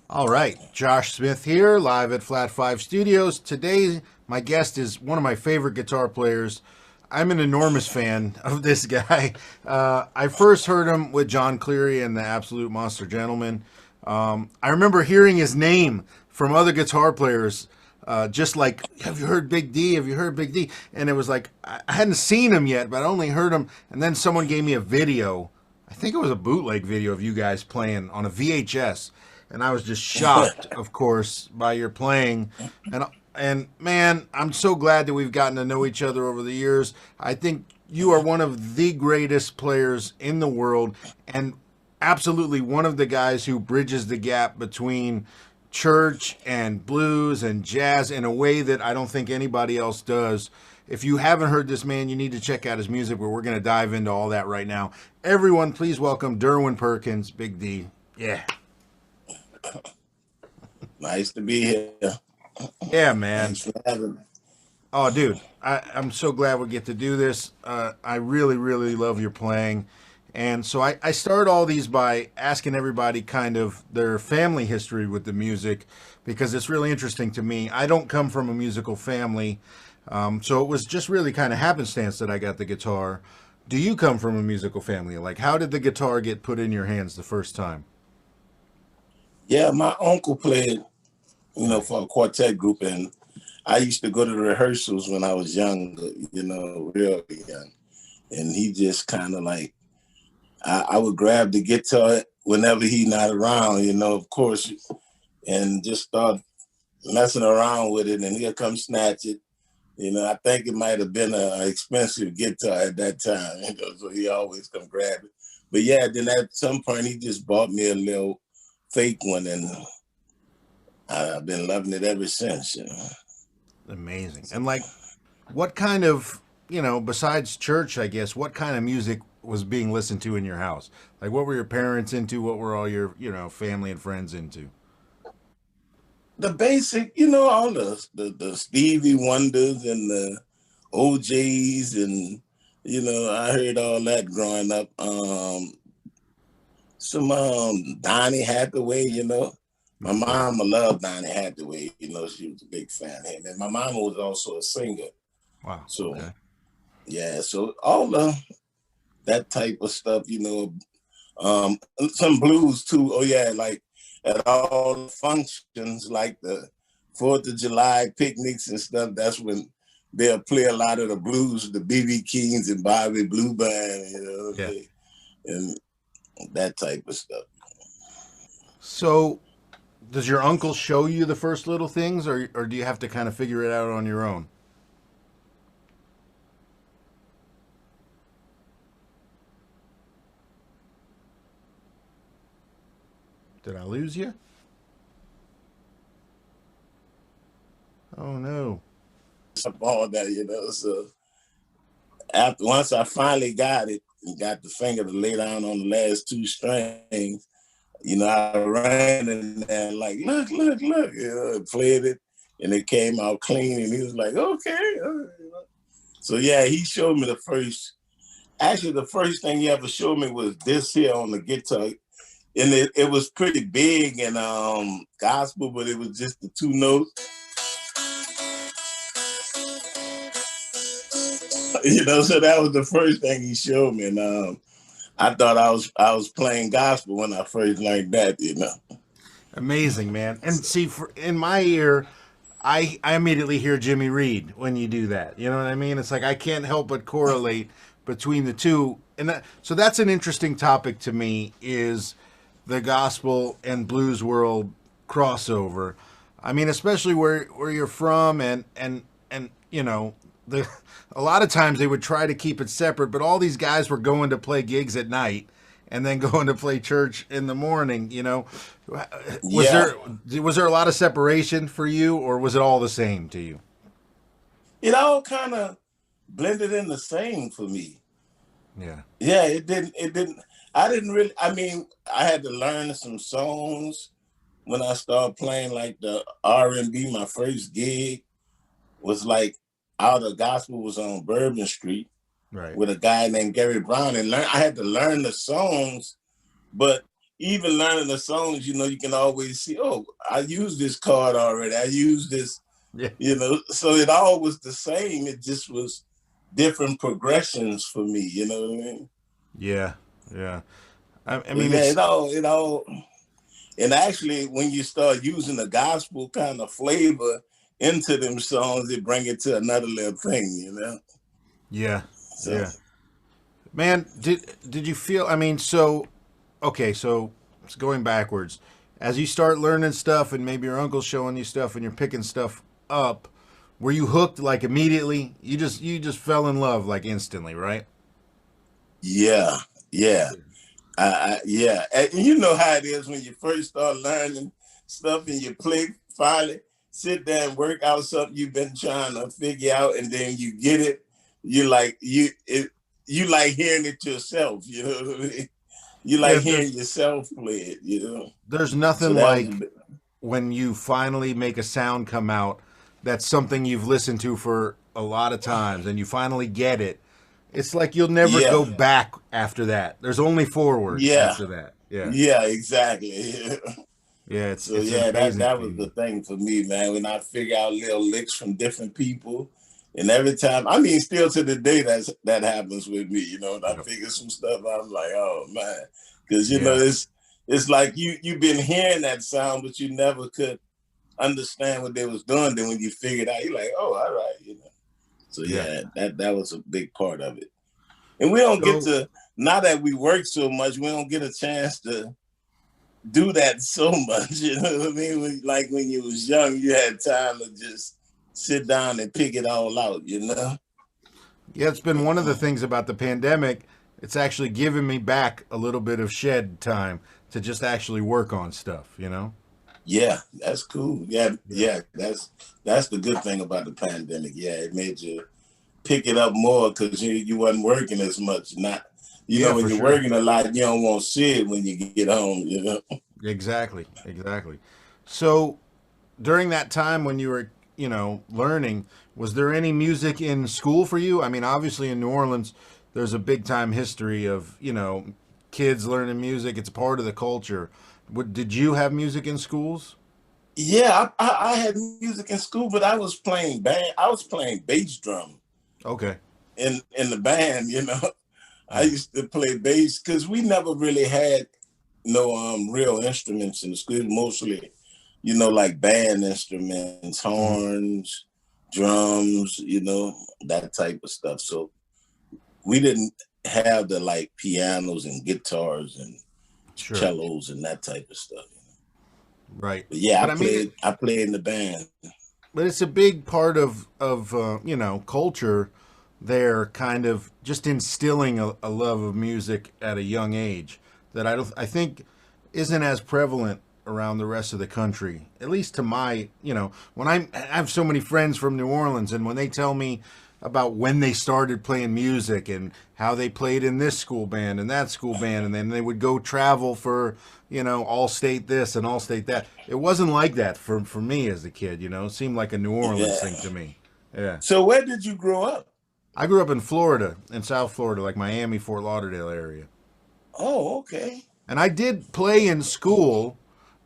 All right, Josh Smith here, live at Flat Five Studios. Today, my guest is one of my favorite guitar players. I'm an enormous fan of this guy. I first heard him with John Cleary and the Absolute Monster Gentleman. I remember hearing his name from other guitar players, just like, "Have you heard Big D? Have you heard Big D?" And it was like I hadn't seen him yet, but I only heard him. And then someone gave me a video. I think it was a bootleg video of you guys playing on a VHS, and I was just shocked, of course, by your playing. And man, I'm so glad that we've gotten to know each other over the years. I think you are one of the greatest players in the world, and absolutely one of the guys who bridges the gap between church and blues and jazz in a way that I don't think anybody else does. If you haven't heard this man, you need to check out his music, but we're going to dive into all that right now. Everyone, please welcome Derwin Perkins, Big D. Yeah. Nice to be here. Yeah, man. Thanks for having me. Oh, dude, I'm so glad we get to do this. I really, really love your playing. And so I start all these by asking everybody kind of their family history with the music because it's really interesting to me. I don't come from a musical family, so it was just really kind of happenstance that I got the guitar. Do you come from a musical family? Like, how did the guitar get put in your hands the first time? Yeah, my uncle played, Right. for a quartet group, and I used to go to the rehearsals when I was young, real young. And he just kind of like, I would grab the guitar whenever he not around, of course, and just start messing around with it, and he'll come snatch it. I think it might have been an expensive guitar at that time, so he always come grab it. But yeah, then at some point he just bought me a little fake one, and I've been loving it ever since. Amazing. And like, what kind of, besides church, I guess, what kind of music was being listened to in your house? Like, what were your parents into? What were all your, family and friends into? The basic, all the Stevie Wonders and the OJs, and I heard all that growing up. Some Donnie Hathaway. My Yeah. mom loved Donnie Hathaway. She was a big fan of him, and my mom was also a singer. Wow. So Okay. yeah, so all the that type of stuff. Um, some blues too. Oh yeah, like at all the functions, like the Fourth of July picnics and stuff. That's when they'll play a lot of the blues, the BB Kings and Bobby Blue Band, Yeah. and that type of stuff. So, does your uncle show you the first little things, or do you have to kind of figure it out on your own? Did I lose you? Oh, no. All that. So after once I finally got it and got the finger to lay down on the last two strings, I ran in there like, look, look, look, and played it, and it came out clean, and he was like, okay. So yeah, he showed me the first. Actually, the first thing he ever showed me was this here on the guitar, and it was pretty big and gospel, but it was just the two notes. So that was the first thing he showed me, and I thought I was playing gospel when I first learned that. Amazing, man. And see, in my ear, I immediately hear Jimmy Reed when you do that. You know what I mean? It's like I can't help but correlate between the two. And so that's an interesting topic to me is the gospel and blues world crossover. I mean, especially where you're from and the a lot of times they would try to keep it separate, but all these guys were going to play gigs at night and then going to play church in the morning. Was Yeah, there a lot of separation for you, or was it all the same to you? it all kind of blended in the same for me. Yeah. Yeah, it didn't. It didn't. I didn't really. I mean, I had to learn some songs when I started playing like the R&B. My first gig was like Out of Gospel was on Bourbon Street Right. with a guy named Gary Brown, and I had to learn the songs, but even learning the songs, you can always see, oh, I used this chord already. I used this, Yeah. So it all was the same. It just was different progressions for me, you know what I mean? Yeah. Yeah. I But mean, yeah, it's it all, and actually when you start using the gospel kind of flavor into them songs, it bring it to another little thing. yeah, So yeah. Man, did you feel? I mean, so okay, so it's going backwards. As you start learning stuff, and maybe your uncle's showing you stuff, and you're picking stuff up, were you hooked like immediately? You just fell in love like instantly, right? yeah, yeah. Yeah, and you know how it is when you first start learning stuff and you play, finally sit there and work out something you've been trying to figure out, and then you get it. You like hearing it yourself. You know what I mean? You like Yeah, hearing yourself play it. there's So nothing that was a like bit, when you finally make a sound come out that's something you've listened to for a lot of times and you finally get it. It's like you'll never yeah, go back after that. There's only forward yeah, after that. Yeah. yeah, exactly. Yeah, So it's an yeah, that amazing that was the feeling. thing for me, man. When I figure out little licks from different people, and every time, I mean, still to the day that happens with me. And I Yep. figure some stuff, I'm like, oh man, because Yeah. it's like you've been hearing that sound, but you never could understand what they was doing. Then when you figured out, you're like, oh, all right. So Yeah. yeah, that was a big part of it. And we don't get So to, now that we work so much, we don't get a chance to do that so much. You know what I mean? Like when you was young, you had time to just sit down and pick it all out. yeah, it's been one of the things about the pandemic. It's actually given me back a little bit of shed time to just actually work on stuff. Yeah, that's cool. Yeah, Yeah. yeah, that's the good thing about the pandemic. Yeah, it made you pick it up more because you wasn't working as much. Not, Yeah, when for you're sure. working a lot, you don't want to see it when you get home. Exactly. Exactly. So during that time when you were, learning, was there any music in school for you? I mean, obviously in New Orleans, there's a big time history of, kids learning music. It's part of the culture. Did you have music in schools? Yeah, I had music in school, but I was playing band. I was playing bass drum Okay. in the band. I Yeah. used to play bass because we never really had no real instruments in the school. Mostly, like band instruments, Mhm. horns, drums, that type of stuff. So we didn't have the like pianos and guitars and Sure. cellos and that type of stuff. Right. But yeah, But I mean, I played in the band. but it's a big part of culture. There, kind of just instilling a love of music at a young age that I think isn't as prevalent around the rest of the country. At least to my, when I have so many friends from New Orleans, and when they tell me about when they started playing music and how they played in this school band and that school band, and then they would go travel for, all state this and all state that. It wasn't like that for me as a kid. It seemed like a New Orleans thing Yeah. to me. Yeah. So where did you grow up? I grew up in Florida, in South Florida, like Miami, Fort Lauderdale area. Oh, okay. And I did play in school,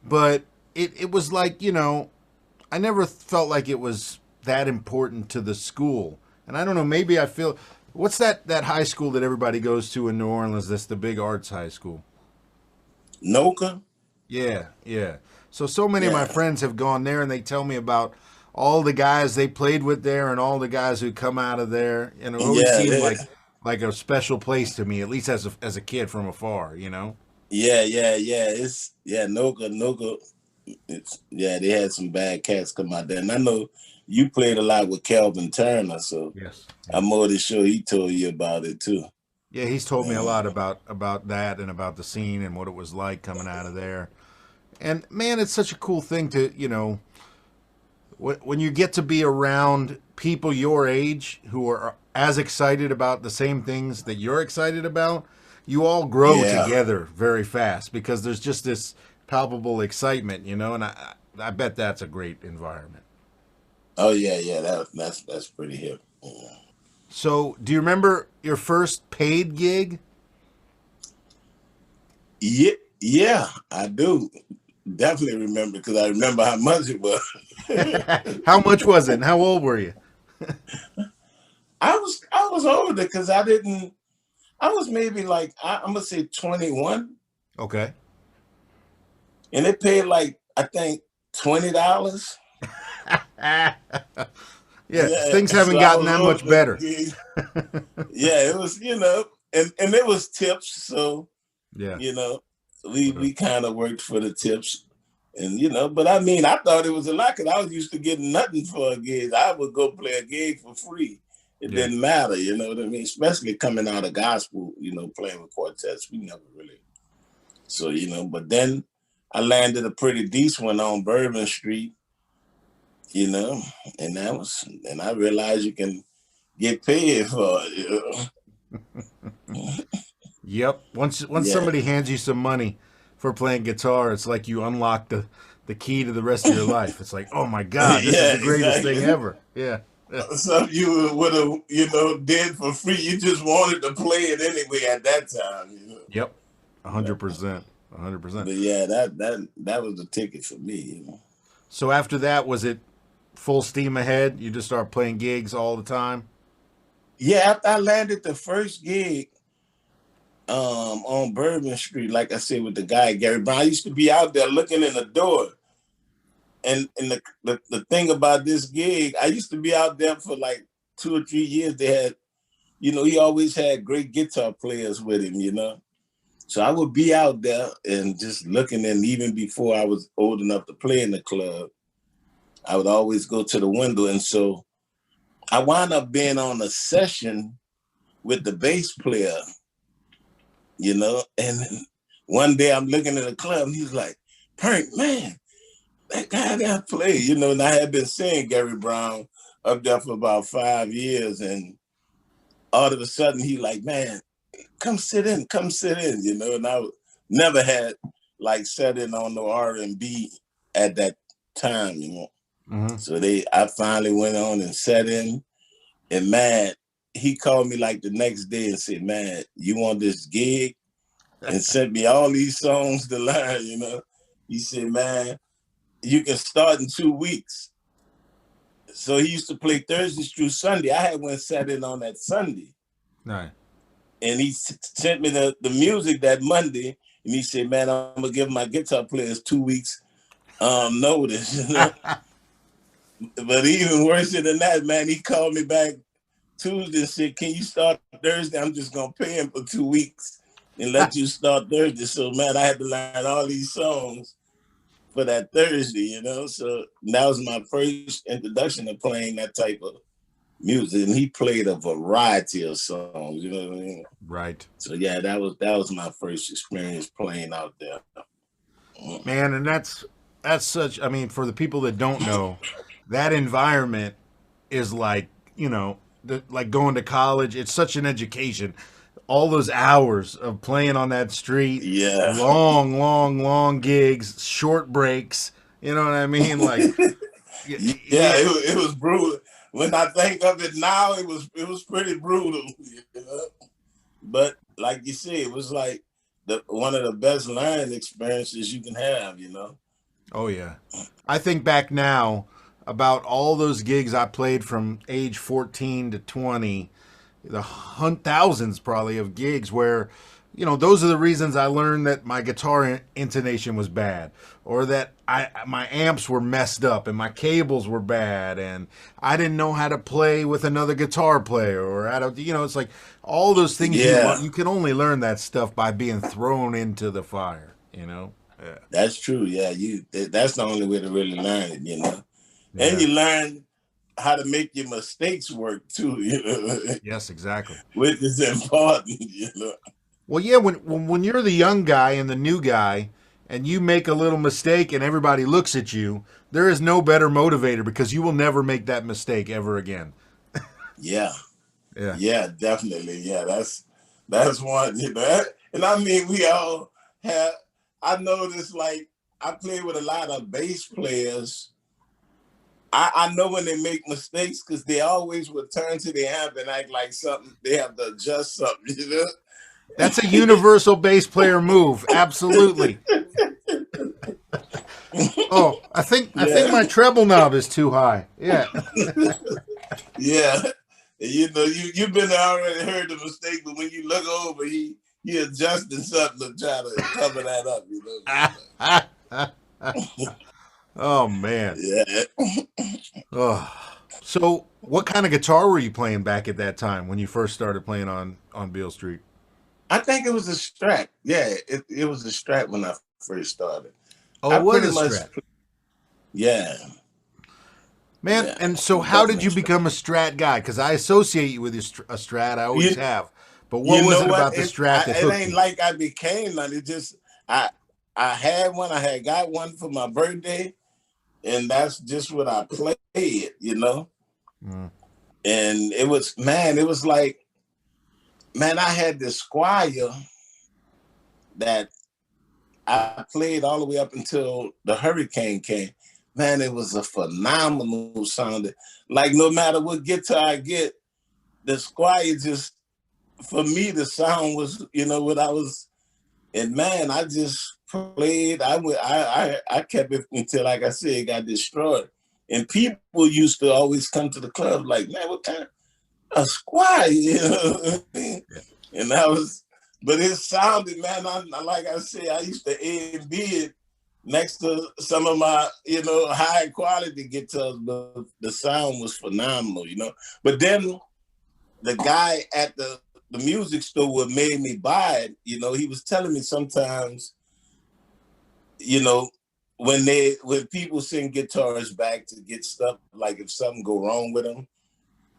but it was like, I never felt like it was that important to the school. And I don't know, maybe I feel, what's that high school that everybody goes to in New Orleans that's the big arts high school? Noka? Yeah, yeah. So many of my Yeah. friends have gone there and they tell me about all the guys they played with there and all the guys who come out of there. And it always Yeah. seemed like a special place to me, at least as a kid from afar. Yeah. Noka. They had some bad cats come out there. And I know you played a lot with Calvin Turner, so Yes. I'm Yes. more than sure he told you about it too. Yeah, he's told me a Yeah. lot about that and about the scene and what it was like coming out of there. And man, it's such a cool thing to, when you get to be around people your age who are as excited about the same things that you're excited about, you all grow Yeah. together very fast because there's just this palpable excitement, and I bet that's a great environment. Oh yeah. That's pretty hip. Yeah. So, do you remember your first paid gig? Yeah. Yeah, I do definitely remember because I remember how much it was. How much was it? And how old were you? I was older because I didn't. I was maybe like I'm gonna say 21, Okay. and they paid like I think $20. Yeah, Yeah, things so haven't I gotten was that older much than the better. gig. Yeah, it was and it was tips, so Yeah. you know we kind of worked for the tips, and but I mean I thought it was a lot because I was used to getting nothing for a gig. I would go play a gig for free. It Yeah. didn't matter, you know what I mean? Especially coming out of gospel, playing with quartets. We never really. So, but then I landed a pretty decent one on Bourbon Street, you know, and I realized you can get paid for it. Yep. Once Yeah. somebody hands you some money for playing guitar, it's like you unlock the key to the rest of your life. It's like, oh my God, this is Yeah, the greatest thing exactly. ever. Yeah. Yeah. Something you would have, did for free. You just wanted to play it anyway at that time. Yep. Yeah. 100%. 100%. But yeah, that was the ticket for me. So after that, was it full steam ahead? You just start playing gigs all the time? Yeah, after I landed the first gig, on Bourbon Street, like I said, with the guy Gary Brown. I used to be out there looking in the door. And the thing about this gig, I used to be out there for like 2 or 3 years. They had, he always had great guitar players with him. So I would be out there and just looking, and even before I was old enough to play in the club, I would always go to the window. And so I wound up being on a session with the bass player, and one day I'm looking at the club and he's like, Perk, man, that guy got play, and I had been seeing Gary Brown up there for about 5 years, and all of a sudden he like, man, come sit in, and I never had like sat in on the R&B at that time. Mm-hmm. So I finally went on and sat in, and man, he called me like the next day and said, man, you want this gig? And sent me all these songs to learn. He said, man, you can start in 2 weeks. So he used to play Thursdays through Sunday. I had went sat in on that Sunday. Right. And he sent me the music that Monday. And he said, man, I'm going to give my guitar players 2 weeks notice. But even worse than that, man, he called me back Tuesday and said, can you start Thursday? I'm just going to pay him for 2 weeks and let you start Thursday. So, man, I had to learn all these songs for that Thursday. So that was my first introduction to playing that type of music. And he played a variety of songs, you know what I mean? Right. So yeah, that was my first experience playing out there. Man, and that's such, I mean, for the people that don't know, that environment is like, like going to college. It's such an education. All those hours of playing on that street, Yeah. long, long, long gigs, short breaks. You know what I mean? Like, Yeah, yeah, it was brutal. When I think of it now, it was pretty brutal. But like you said, it was like one of the best learning experiences you can have. oh yeah. I think back now about all those gigs I played from age 14 to 20, the thousands probably of gigs where, those are the reasons I learned that my guitar intonation was bad, or that my amps were messed up and my cables were bad, and I didn't know how to play with another guitar player, or how to, it's like all those things Yeah, you can only learn that stuff by being thrown into the fire. Yeah. that's true. Yeah, that's the only way to really learn it. And Yeah. you learn how to make your mistakes work too. Yes, exactly. Which is important. Well, yeah, when you're the young guy and the new guy, and you make a little mistake and everybody looks at you, there is no better motivator because you will never make that mistake ever again. Yeah, Yeah. yeah, definitely. Yeah, that's one. And I mean, we all have. I noticed, like, I play with a lot of bass players. I know when they make mistakes because they always would turn to the amp and act like something they have to adjust something. That's a universal bass player move. Absolutely. Oh, I think Yeah, my treble knob is too high. Yeah. yeah. And you know, you've been already heard the mistake, but when you look over, he adjusting something to try to cover that up. You know. Oh man. Yeah. Oh. So, what kind of guitar were you playing back at that time when you first started playing on Beale Street? I think it was a Strat. Yeah, it was a Strat when I first started. Oh, I it was pretty a much, Strat. yeah, Man, yeah, and so how did definitely you Strat. become a Strat guy? Because I associate you with a Strat. I always You have. But what you was know it what? about the Strat that It hooked ain't you? like I became none. It just I I had one. I had got one for my birthday, and that's just what I played. You know, Mm. and it was, man. It was like, man. I had this Squire that I played all the way up until the hurricane came. Man, it was a phenomenal sound. Like no matter what guitar I get, the Squire just, for me the sound was, you know, what I was. And man, I just played. I kept it until, like I said, it got destroyed. And people used to always come to the club like, man, what kind of a Squire? You know what I mean? Yeah. And that was, but it sounded, man. Like I said, I used to A and B it next to some of my, you know, high quality guitars, but the sound was phenomenal, you know. But then the guy at the music store what made me buy it, you know, he was telling me sometimes, you know, when people send guitars back to get stuff, like if something go wrong with them,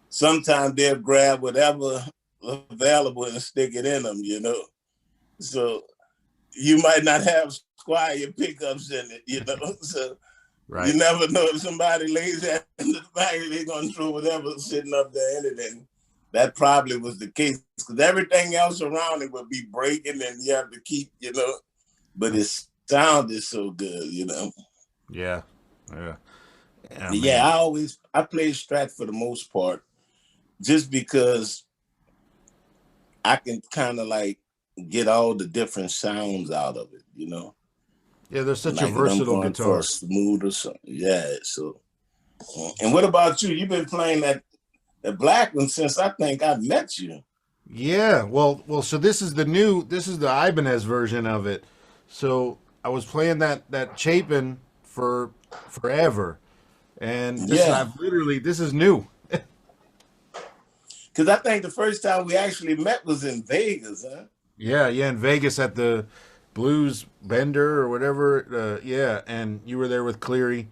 sometimes they'll grab whatever available and stick it in them, you know. So you might not have Squire pickups in it, you know. So you Right. never know if somebody lays that in the back, they're gonna throw whatever sitting up there in it. And that probably was the case because everything else around it would be breaking, and you have to keep, you know. But it sounded so good, you know. Yeah. Yeah. Yeah, Yeah, man. I play Strat for the most part, just because I can kind of like get all the different sounds out of it, you know. Yeah, they're such a Like if I'm versatile going for a guitar. smooth or something. Yeah. So, and what about you? You've been playing that black one since I think I met you. Yeah. Well. So this is this is the Ibanez version of it. So I was playing that Chapin for forever, and Yeah. this is new. Because I think the first time we actually met was in Vegas, huh? Yeah, yeah, in Vegas at the Blues Bender or whatever. Yeah, and you were there with Cleary,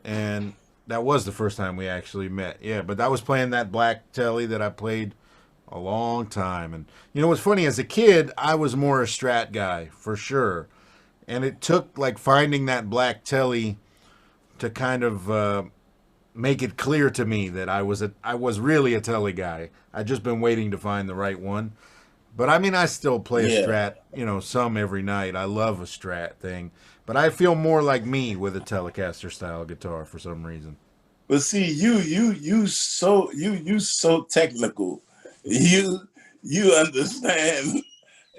and that was the first time we actually met. Yeah, but I was playing that black telly that I played a long time. And you know what's funny? As a kid, I was more a Strat guy for sure, and it took like finding that black telly to kind of make it clear to me that I was really a telly guy. I just been waiting to find the right one. But I mean, I still play a Yeah. Strat, you know, some every night. I love a Strat thing, but I feel more like me with a Telecaster style guitar for some reason. But see, you so technical. You you understand,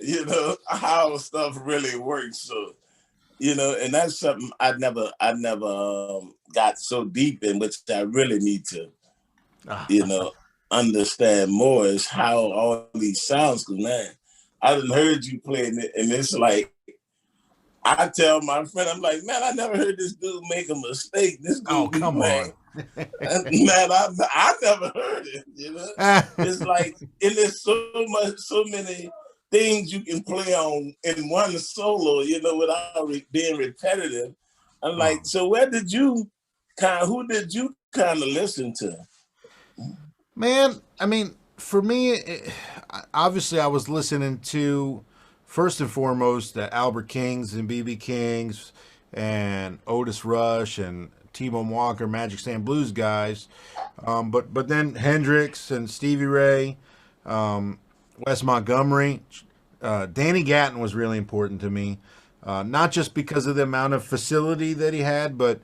you know, how stuff really works. So, you know, and that's something I never got so deep in, which I really need to, you know, understand more is how all these sounds. Cause man, I done heard you playing it, and it's like I tell my friend, I'm like, man, I never heard this dude make a mistake. This Oh, dude be come playing. on. Man, I never heard it. You know, it's like, and there's so many things you can play on in one solo. You know, without being repetitive. I'm like, Oh, so who did you kind of listen to? man, I mean, for me, obviously, I was listening to first and foremost the Albert Kings and BB Kings and Otis Rush and T-Bone Walker, Magic Stand Blues guys. But then Hendrix and Stevie Ray, um, Wes Montgomery, Danny Gatton was really important to me. Not just because of the amount of facility that he had, but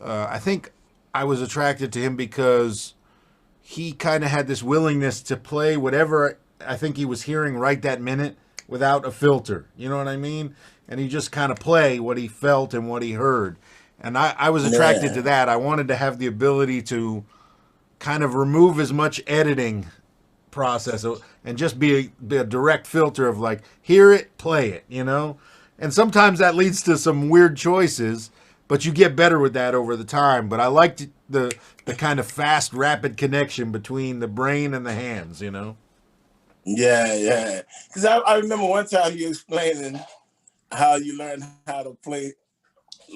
I think I was attracted to him because he kind of had this willingness to play whatever I think he was hearing right that minute. without a filter. You know what I mean? And he just kind of play what he felt and what he heard. And I was attracted to Yeah. that. I wanted to have the ability to kind of remove as much editing process and just be a direct filter of like, hear it, play it, you know? And sometimes that leads to some weird choices, but you get better with that over the time. But I liked the kind of fast, rapid connection between the brain and the hands, you know? Yeah, yeah. Because I remember one time you explaining how you learned how to play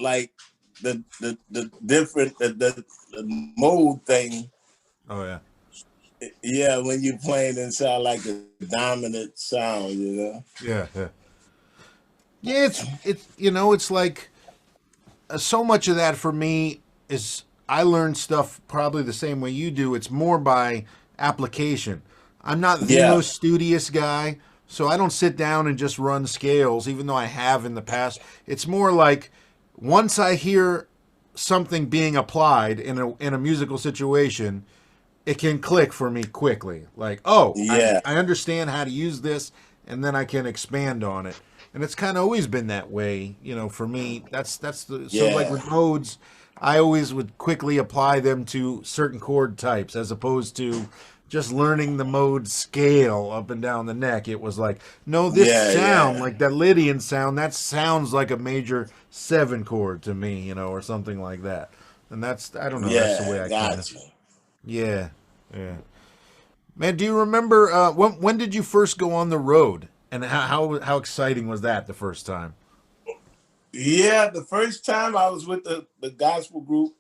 like the different the mode thing. Oh yeah. Yeah, when you're playing and sound like a dominant sound, you know. Yeah, yeah. Yeah, it's you know, it's like so much of that for me is I learn stuff probably the same way you do. It's more by application. I'm not the Yeah, most studious guy, so I don't sit down and just run scales, even though I have in the past. It's more like once I hear something being applied in a musical situation, it can click for me quickly. Like, oh, yeah, I understand how to use this, and then I can expand on it. And it's kind of always been that way, you know. For me, that's the so like yeah, with modes, I always would quickly apply them to certain chord types as opposed to just learning the mode scale up and down the neck. It was like, no, this yeah, sound yeah, like that Lydian sound that sounds like a major seven chord to me, you know, or something like that. And that's I don't know. That's the way yeah. I kind of Got you. yeah, yeah. Man, do you remember when did you first go on the road, and how exciting was that the first time? Yeah, the first time I was with the gospel group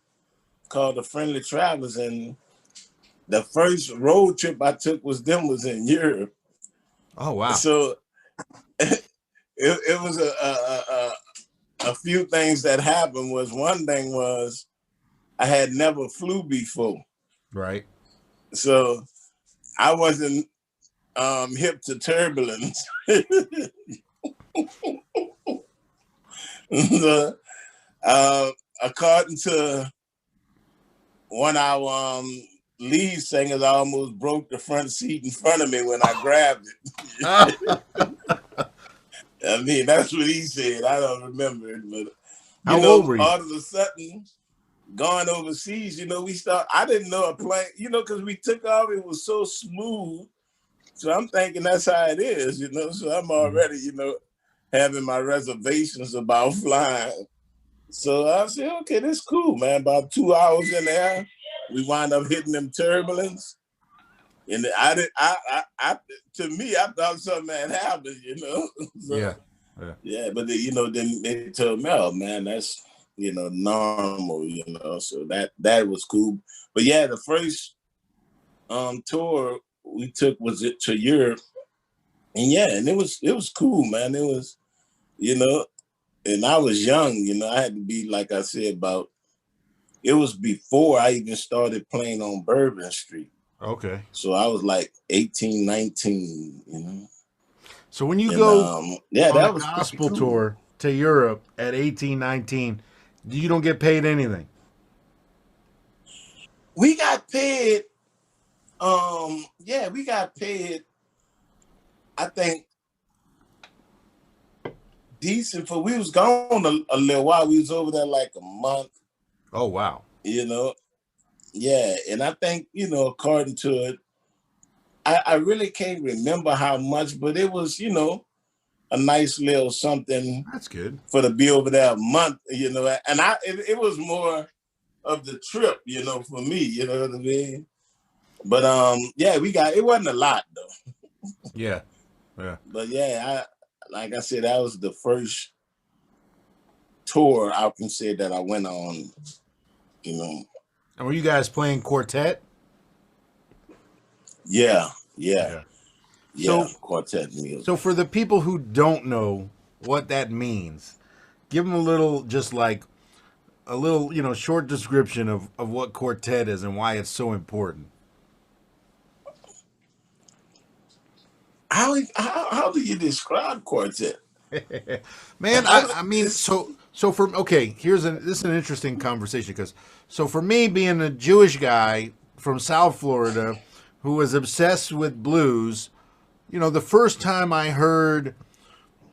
called the Friendly Travelers, and the first road trip I took was in Europe. Oh wow, So it was a few things that happened. Was one thing was I had never flew before, right. so I wasn't hip to turbulence. So, according to one of our lead singers, I almost broke the front seat in front of me when I grabbed How it. I mean, that's what he said. I don't remember it, but old were you? all of a sudden, going overseas, I didn't know a plane, because we took off, it was so smooth. So I'm thinking that's how it is, So I'm Mhm. already, having my reservations about flying. So I said, okay, that's cool, man. About 2 hours in there, we wind up hitting them turbulence. And I did, to me, I thought something had happened. So Yeah, yeah. yeah, but then they told me, oh man, that's normal, So that was cool. But yeah, the first tour we took was it to Europe, and yeah, and it was cool, man. It was, you know, and I was young, I had to be like I said about. It was before I even started playing on Bourbon Street. Okay. So I was like 18, 19, So when you And go yeah, on a that was pretty gospel cool. tour to Europe at 18, 19, you don't get paid anything. We got paid, yeah, we got paid, I think decent for we was gone a little while. We was over there like a month, Oh wow. you know. Yeah, and I think, according to it, I really can't remember how much, but it was, a nice little something That's good. for to be over there a month, and it was more of the trip, for me, you know what I mean? But yeah, it wasn't a lot though. Yeah, yeah. But yeah, like I said, that was the first tour I can say that I went on, you know. And were you guys playing quartet? Yeah, yeah, Yeah. yeah, So quartet music. So for the people who don't know what that means, give them a little, just like a little, short description of what quartet is and why it's so important. How do you describe quartet? Man, I, I mean, it's so for okay, this is an interesting conversation because so for me being a Jewish guy from South Florida who was obsessed with blues, the first time I heard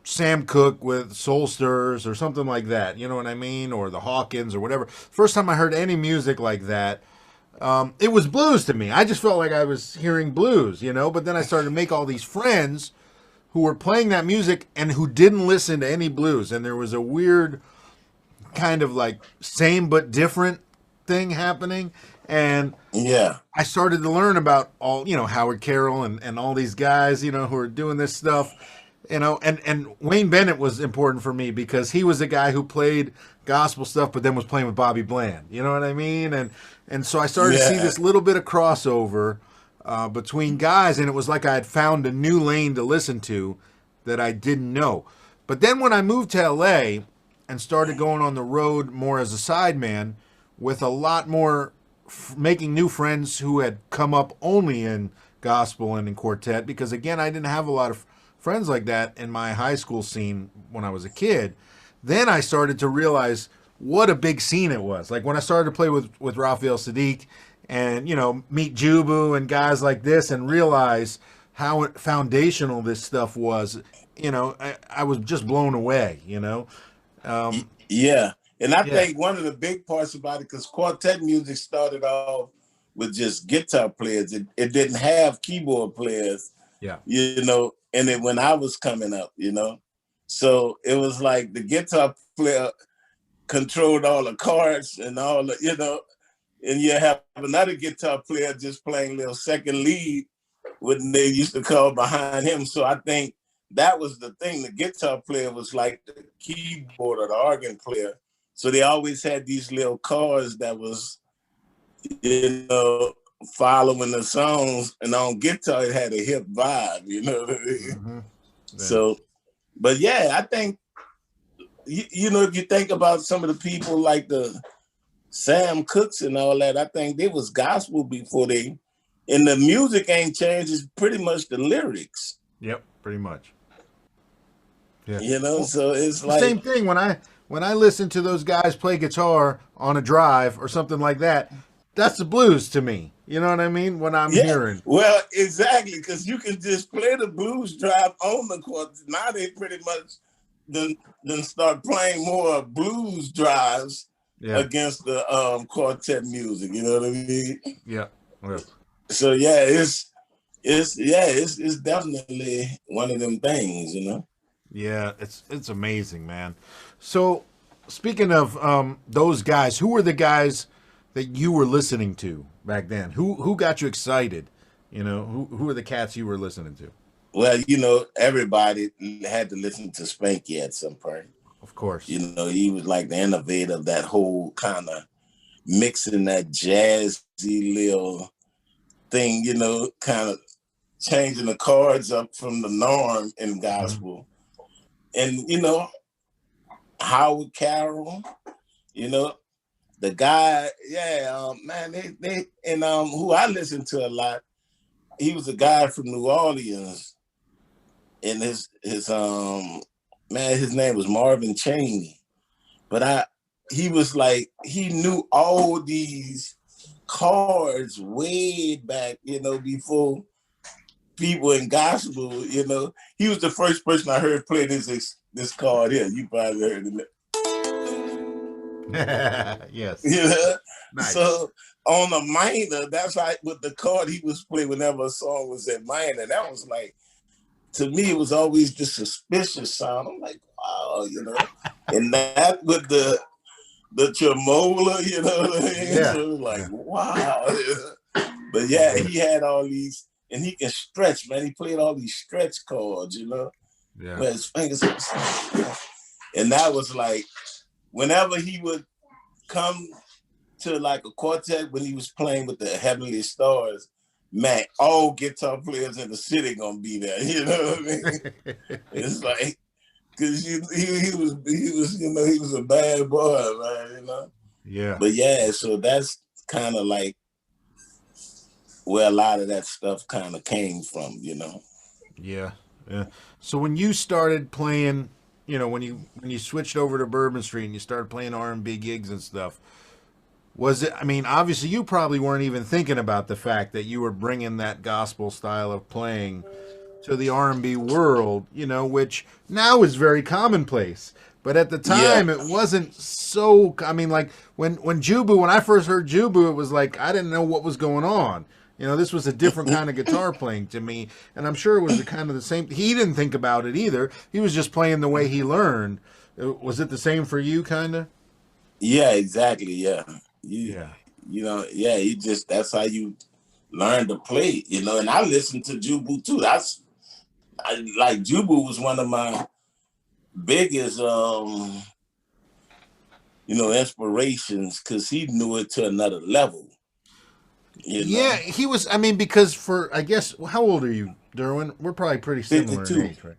Sam Cooke with Soul Stirrers or something like that, you know what I mean? Or the Hawkins or whatever. First time I heard any music like that, it was blues to me. I just felt like I was hearing blues, but then I started to make all these friends who were playing that music and who didn't listen to any blues. And there was a weird kind of like same but different thing happening. And Yeah. I started to learn about all, Howard Carroll and all these guys, who are doing this stuff, and Wayne Bennett was important for me because he was the guy who played gospel stuff, but then was playing with Bobby Bland. You know what I mean? And so I started to see this little bit of crossover between guys, and it was like I had found a new lane to listen to that I didn't know. But then when I moved to LA and started going on the road more as a sideman with a lot more making new friends who had come up only in gospel and in quartet, because again, I didn't have a lot of friends like that in my high school scene when I was a kid. Then I started to realize what a big scene it was. Like when I started to play with Raphael Sadiq and, meet Jubu and guys like this and realize how foundational this stuff was, I was just blown away, Yeah. And I think one of the big parts about it, because quartet music started off with just guitar players. It didn't have keyboard players, and then when I was coming up, So it was like the guitar player controlled all the chords and all the, and you have another guitar player just playing little second lead, what they used to call behind him. So I think that was the thing. The guitar player was like the keyboard or the organ player. So they always had these little chords that was, following the songs. And on guitar, it had a hip vibe, what I mean? Mm-hmm. So, but yeah, I think, if you think about some of the people like the Sam Cooks and all that, I think they was gospel before they, and the music ain't changed. It's pretty much the lyrics. Yep, pretty much. Yeah. So it's the like same thing when I listen to those guys play guitar on a drive or something like that. That's the blues to me. You know what I mean? What I'm hearing. Well, exactly, because you can just play the blues drive on the quartet. Now they pretty much then start playing more blues drives against the quartet music. You know what I mean? Yeah. So it's definitely one of them things, Yeah, it's amazing, man. So speaking of those guys, who were the guys that you were listening to back then? Who got you excited? Who were the cats you were listening to? Well, everybody had to listen to Spanky at some point. Of course. He was like the innovator of that whole kind of mixing that jazzy little thing, kind of changing the chords up from the norm in gospel. Mm-hmm. And, Howard Carroll, the guy, man, they and who I listened to a lot, he was a guy from New Orleans, and his name was Marvin Chaney. But he was like, he knew all these chords way back, before people in gospel, He was the first person I heard play this chord here. You probably heard it. Yes. Nice. So on the minor, that's like with the chord he was playing whenever a song was at minor. That was like, to me, it was always this suspicious sound. I'm like, wow, and that with the tremola, you know what I mean? Yeah. So it was like, wow. But yeah, he had all these, and he can stretch, man. He played all these stretch chords, Yeah. Where his fingers, and that was like, whenever he would come to like a quartet when he was playing with the Heavenly Stars, man, all guitar players in the city gonna be there. You know what I mean? It's like, cause he was a bad boy, man. Yeah. But yeah, so that's kind of like where a lot of that stuff kind of came from, Yeah. So when you started playing, when you switched over to Bourbon Street and you started playing R&B gigs and stuff, was it, obviously you probably weren't even thinking about the fact that you were bringing that gospel style of playing to the R&B world, you know, which now is very commonplace. But at the Yeah. time, it wasn't so. I mean, like when Jubu, when I first heard Jubu, it was like I didn't know what was going on. You know, this was a different kind of guitar playing to me, and I'm sure it was the kind of the same. He didn't think about it either. He was just playing the way he learned. Was it the same for you, kind of? Yeah, exactly. Yeah. You Yeah. you know, yeah, you just that's how you learn to play, you know. And I listened to Jubu too. Like Jubu was one of my biggest inspirations because he knew it to another level, you Yeah, know. he was. I mean, because for I guess, how old are you, Derwin? We're probably pretty similar in 52. age, right?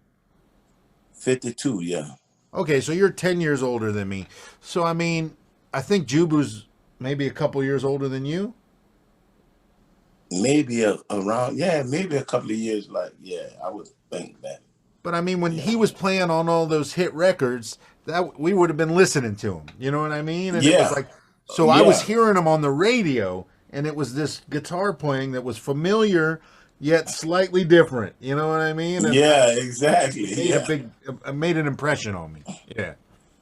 52, yeah. Okay, so you're 10 years older than me. So I mean, I think Jubu's maybe a couple years older than you. Maybe around, yeah, maybe a couple of years, like, yeah, I would think that. But I mean, when Yeah. he was playing on all those hit records, that we would have been listening to him. You know what I mean? And it was Yeah. like, so I was Yeah. hearing him on the radio, and it was this guitar playing that was familiar yet slightly different. You know what I mean? And Yeah, exactly. it made a Yeah. big, it made an impression on me. Yeah.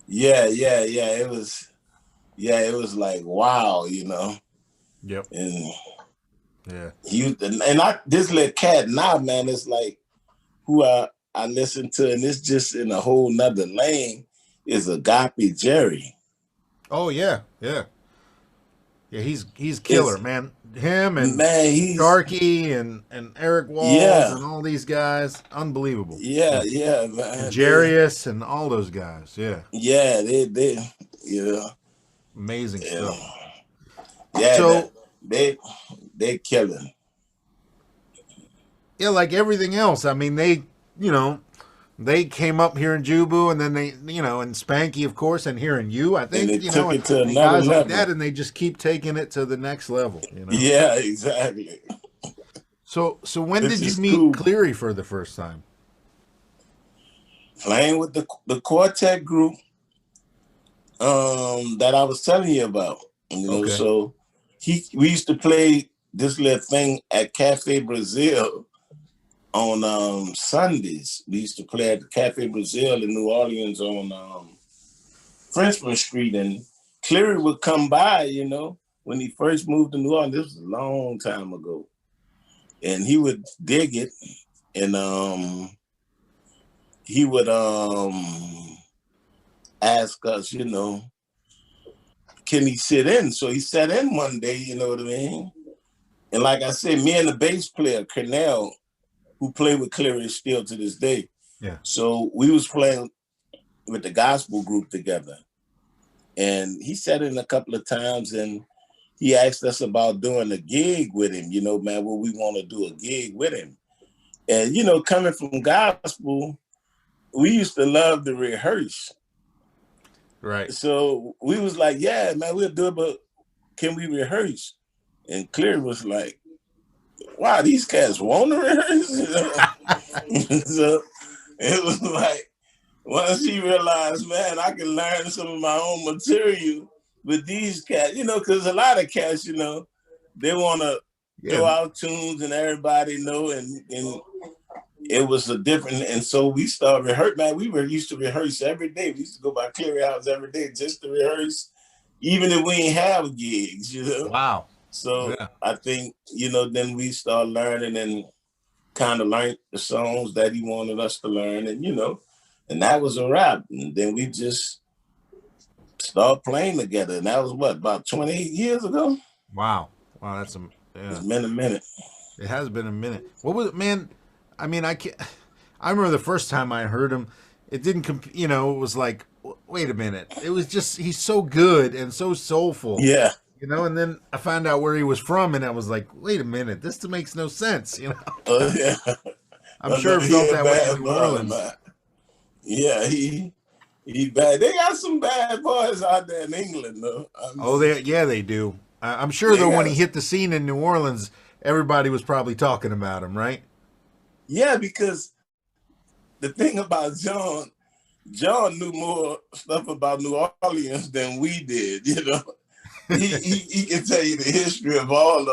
Yeah, yeah, yeah. It was like wow, you know. Yep. And Yeah. this little cat now, man, it's like who I listen to, and it's just in a whole nother lane is Agape Jerry. Oh yeah. Yeah. Yeah. He's killer, It's man. Him and man, he's Sharky and Eric Walls yeah, and all these guys, unbelievable. yeah, Yeah. yeah, And man. Jarius and all those guys. Yeah. They you know, Amazing yeah, stuff. yeah, So they killing. yeah, like everything else. I mean, you know, they came up here in Jubu, and then they, and Spanky, of course, and here in you, I And they think, took it to and another guys like level. that, and they just keep taking it to the next level. Yeah, exactly. So when This did you is meet cool. Cleary for the first time? Playing with the quartet group that I was telling you about. You know, Okay. so we used to play this little thing at Cafe Brazil on Sundays. We used to play at the Cafe Brazil in New Orleans on Frenchman Street, and Cleary would come by, you know, when he first moved to New Orleans. This was a long time ago. And he would dig it, and he would ask us, you know, can he sit in? So he sat in one day, you know what I mean? And like I said, me and the bass player, Cornell, who played with Cleary still to this day. Yeah. So we was playing with the gospel group together. And he sat in a couple of times, and he asked us about doing a gig with him, you know, man, we want to do a gig with him. And, you know, coming from gospel, we used to love to rehearse. Right. So we was like, yeah, man, we'll do it, but can we rehearse? And Cleary was like, wow, these cats want to rehearse? So it was like, once he realized, man, I can learn some of my own material with these cats, you know, because a lot of cats, you know, they want to throw out tunes and everybody know, and it was a different, and so we started rehearsing. Man, we were used to rehearse every day. We used to go by Cleary House every day just to rehearse, even if we ain't have gigs, you know. Wow. So Yeah. I think, you know, then we started learning and kind of learned the songs that he wanted us to learn, and, you know, and that was a wrap. And then we just started playing together, and that was what, about 28 years ago? Wow. Wow, It's been a minute. It has been a minute. What was it, man? I mean, I remember the first time I heard him. It didn't, it was like, wait a minute. It was just he's so good and so soulful. Yeah. You know, and then I found out where he was from, and I was like, wait a minute, this makes no sense. You know. Yeah. I'm sure it felt that way in New boy, Orleans. man. Yeah, he bad. They got some bad boys out there in England, though. They do. I'm sure though when he hit the scene in New Orleans, everybody was probably talking about him, right? Yeah, because the thing about John knew more stuff about New Orleans than we did. You know, he can tell you the history of all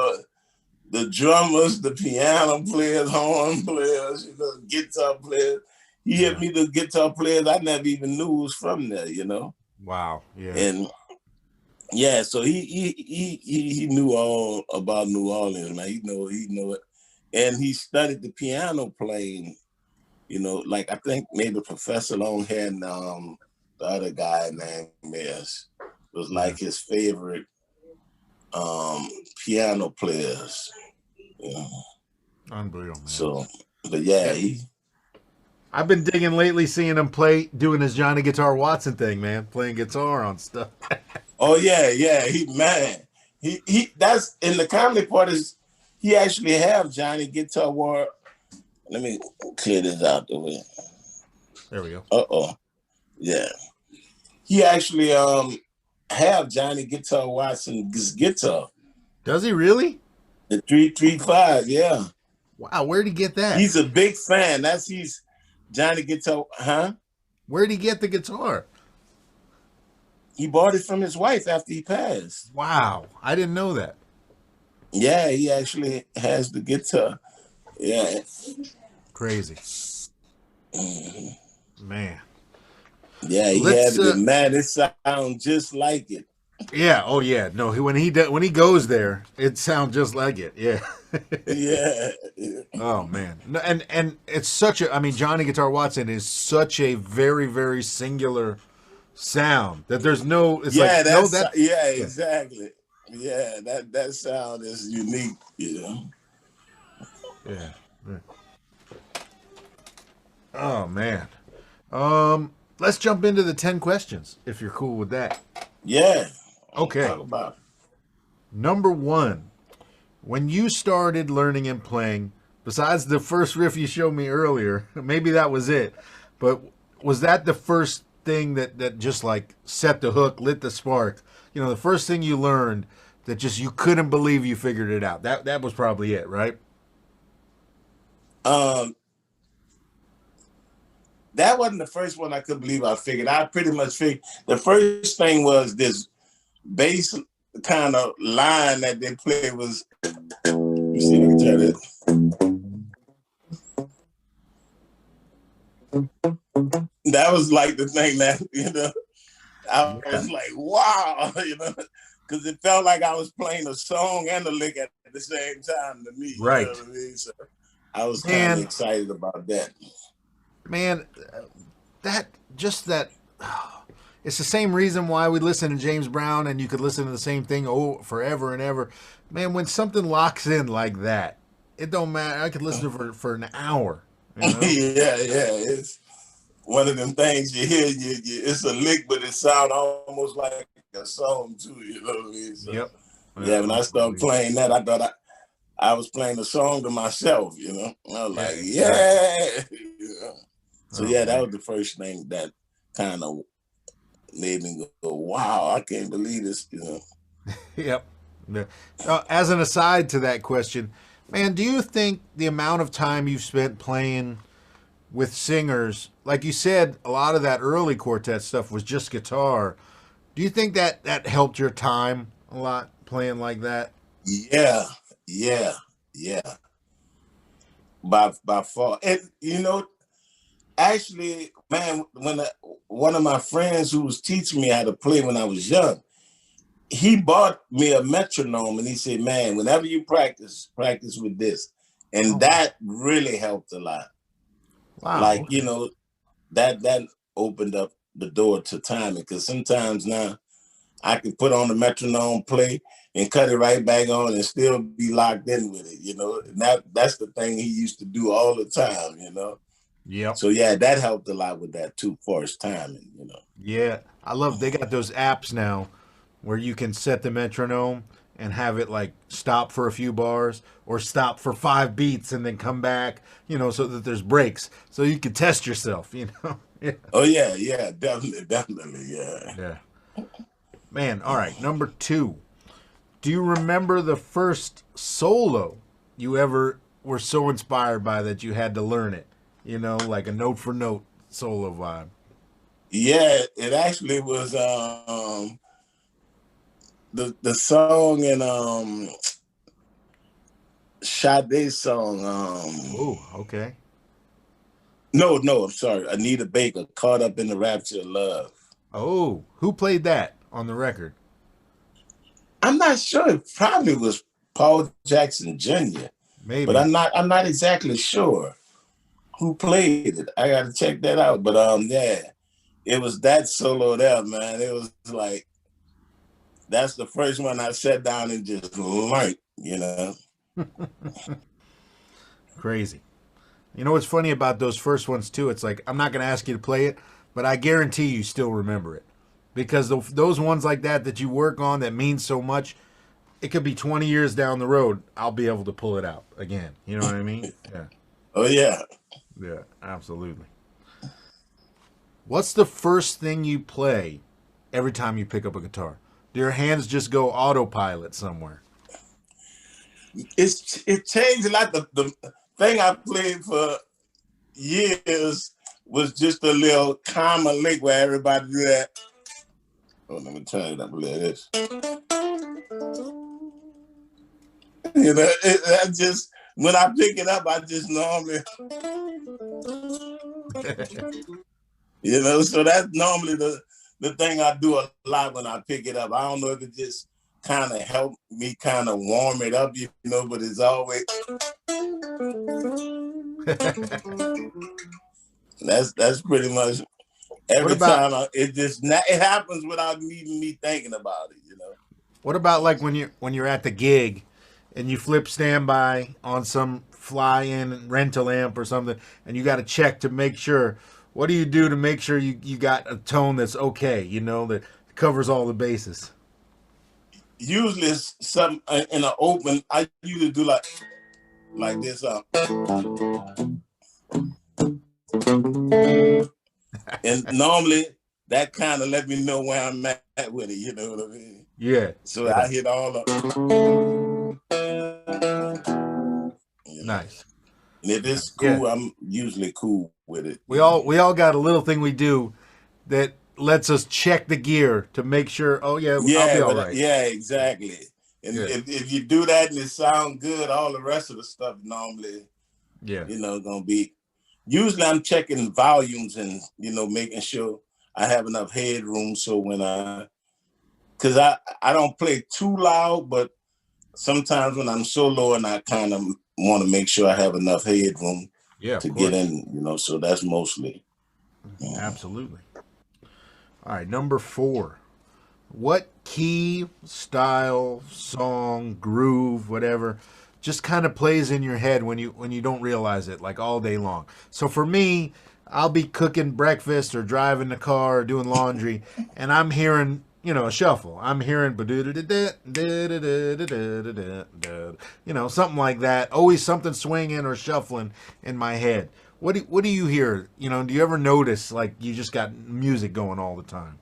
the drummers, the piano players, horn players, guitar players. He hit me the guitar players I never even knew was from there, Wow. Yeah. And yeah, so he knew all about New Orleans, man. He know it, and he studied the piano playing. Like I think maybe Professor Longhead and the other guy named Miss was like his favorite piano players. Unbelievable, man. So, but yeah, I've been digging lately, seeing him play, doing his Johnny Guitar Watson thing, man, playing guitar on stuff. oh yeah, he that's in the comedy part is he actually have Johnny Guitar War. Let me clear this out the way. There we go. Yeah. He actually have Johnny Guitar Watson's guitar. Does he really? The 335, yeah. Wow, where'd he get that? He's a big fan. He's Johnny Guitar, huh? Where'd he get the guitar? He bought it from his wife after he passed. Wow, I didn't know that. Yeah, he actually has the guitar. Yeah. Crazy. Mm-hmm. Man. Yeah, he had it. Man, it sounds just like it. Yeah. Oh, yeah. No, when he goes there, it sounds just like it. Yeah. Yeah. Oh man. No, and it's such a. I mean, Johnny Guitar Watson is such a very, very singular sound that there's no. It's yeah, like that's no, that. Yeah, exactly. Yeah, that sound is unique. Yeah. Oh man. Let's jump into the 10 questions if you're cool with that. Yeah. Okay. Talk about it. Number 1, when you started learning and playing, besides the first riff you showed me earlier, maybe that was it, but was that the first thing that just like set the hook, lit the spark? The first thing you learned that just you couldn't believe you figured it out. That was probably it, right? That wasn't the first one I could believe I figured. I pretty much figured the first thing was this bass kind of line that they play was, you see, let me try this. That was like the thing that, I was like, wow, because it felt like I was playing a song and a lick at the same time to me. Right. You know what I mean? So I was kind of excited about that. Man, it's the same reason why we listen to James Brown and you could listen to the same thing forever and ever. Man, when something locks in like that, it don't matter. I could listen to it for an hour. Yeah. It's one of them things you hear, it's a lick, but it sounds almost like a song too, you know what I mean? So, yep. Yeah, when I started playing that, I thought I was playing a song to myself, And I was like, yeah. So that was the first thing that kind of made me go, wow, I can't believe this, Yep. As an aside to that question, man, do you think the amount of time you've spent playing with singers, like you said, a lot of that early quartet stuff was just guitar. Do you think that helped your time a lot playing like that? Yeah. By far. And, actually, man, when one of my friends who was teaching me how to play when I was young, he bought me a metronome and he said, man, whenever you practice with this. And that really helped a lot. Wow. Like, that opened up the door to timing, because sometimes now I can put on the metronome, play, and cut it right back on and still be locked in with it, And that's the thing he used to do all the time, Yep. So yeah, that helped a lot with that too, for his timing, Yeah, I love they got those apps now where you can set the metronome and have it like stop for a few bars or stop for 5 beats and then come back, so that there's breaks, so you can test yourself, Yeah. Oh yeah, definitely, yeah. Yeah. Man, all right, number 2. Do you remember the first solo you ever were so inspired by that you had to learn it? Like a note for note solo vibe. Yeah, it actually was the song in Sade song. Oh, okay. No, I'm sorry. Anita Baker, Caught Up in the Rapture of Love. Oh, who played that on the record? I'm not sure. It probably was Paul Jackson Jr., but Maybe. I'm not exactly sure who played it. I gotta check that out. But yeah, it was that solo there, man. It was like that's the first one I sat down and just learned, you know. Crazy. You know what's funny about those first ones too? It's like I'm not going to ask you to play it, but I guarantee you still remember it because those ones like that you work on that mean so much, it could be 20 years down the road. I'll be able to pull it out again. You know what I mean? Yeah. Oh yeah. Yeah, absolutely. What's the first thing you play every time you pick up a guitar? Do your hands just go autopilot somewhere? It changed a lot. The thing I played for years was just a little common lick where everybody do that. Oh, let me turn it up a little. This. You know, I just when I pick it up, I just normally, you know, so that's normally the thing I do a lot when I pick it up. I don't know if it just kind of helped me kind of warm it up, you know, but it's always that's pretty much What every about time it happens without even me thinking about it, you know. what about like when you're at the gig and you flip standby on some fly-in rental amp or something, and you got to check to make sure. What do you do to make sure you got a tone that's okay? You know that covers all the bases. Usually it's something in an open. I usually do like this. And normally that kind of let me know where I'm at with it. You know what I mean? Yeah, So yeah, I hit all up. You know, nice. and if it's Yeah, cool, I'm usually cool with it. we You know. all got a little thing we do that lets us check the gear to make sure. Oh yeah, I'll be Yeah, all but right. yeah, exactly. And Yeah, if you do that and it sounds good, all the rest of the stuff normally, yeah, you know, gonna be. Usually, I'm checking volumes and you know making sure I have enough headroom so when because I don't play too loud, but sometimes when I'm solo and I kind of want to make sure I have enough headroom yeah. to Of get course, in, you know. So that's mostly. absolutely. All right, number 4. What key, style, song, groove, whatever, just kind of plays in your head when you don't realize it, like all day long. So for me, I'll be cooking breakfast or driving the car or doing laundry, and I'm hearing a shuffle. I'm hearing something like that. Always something swinging or shuffling in my head. What do you hear? Do you ever notice like you just got music going all the time?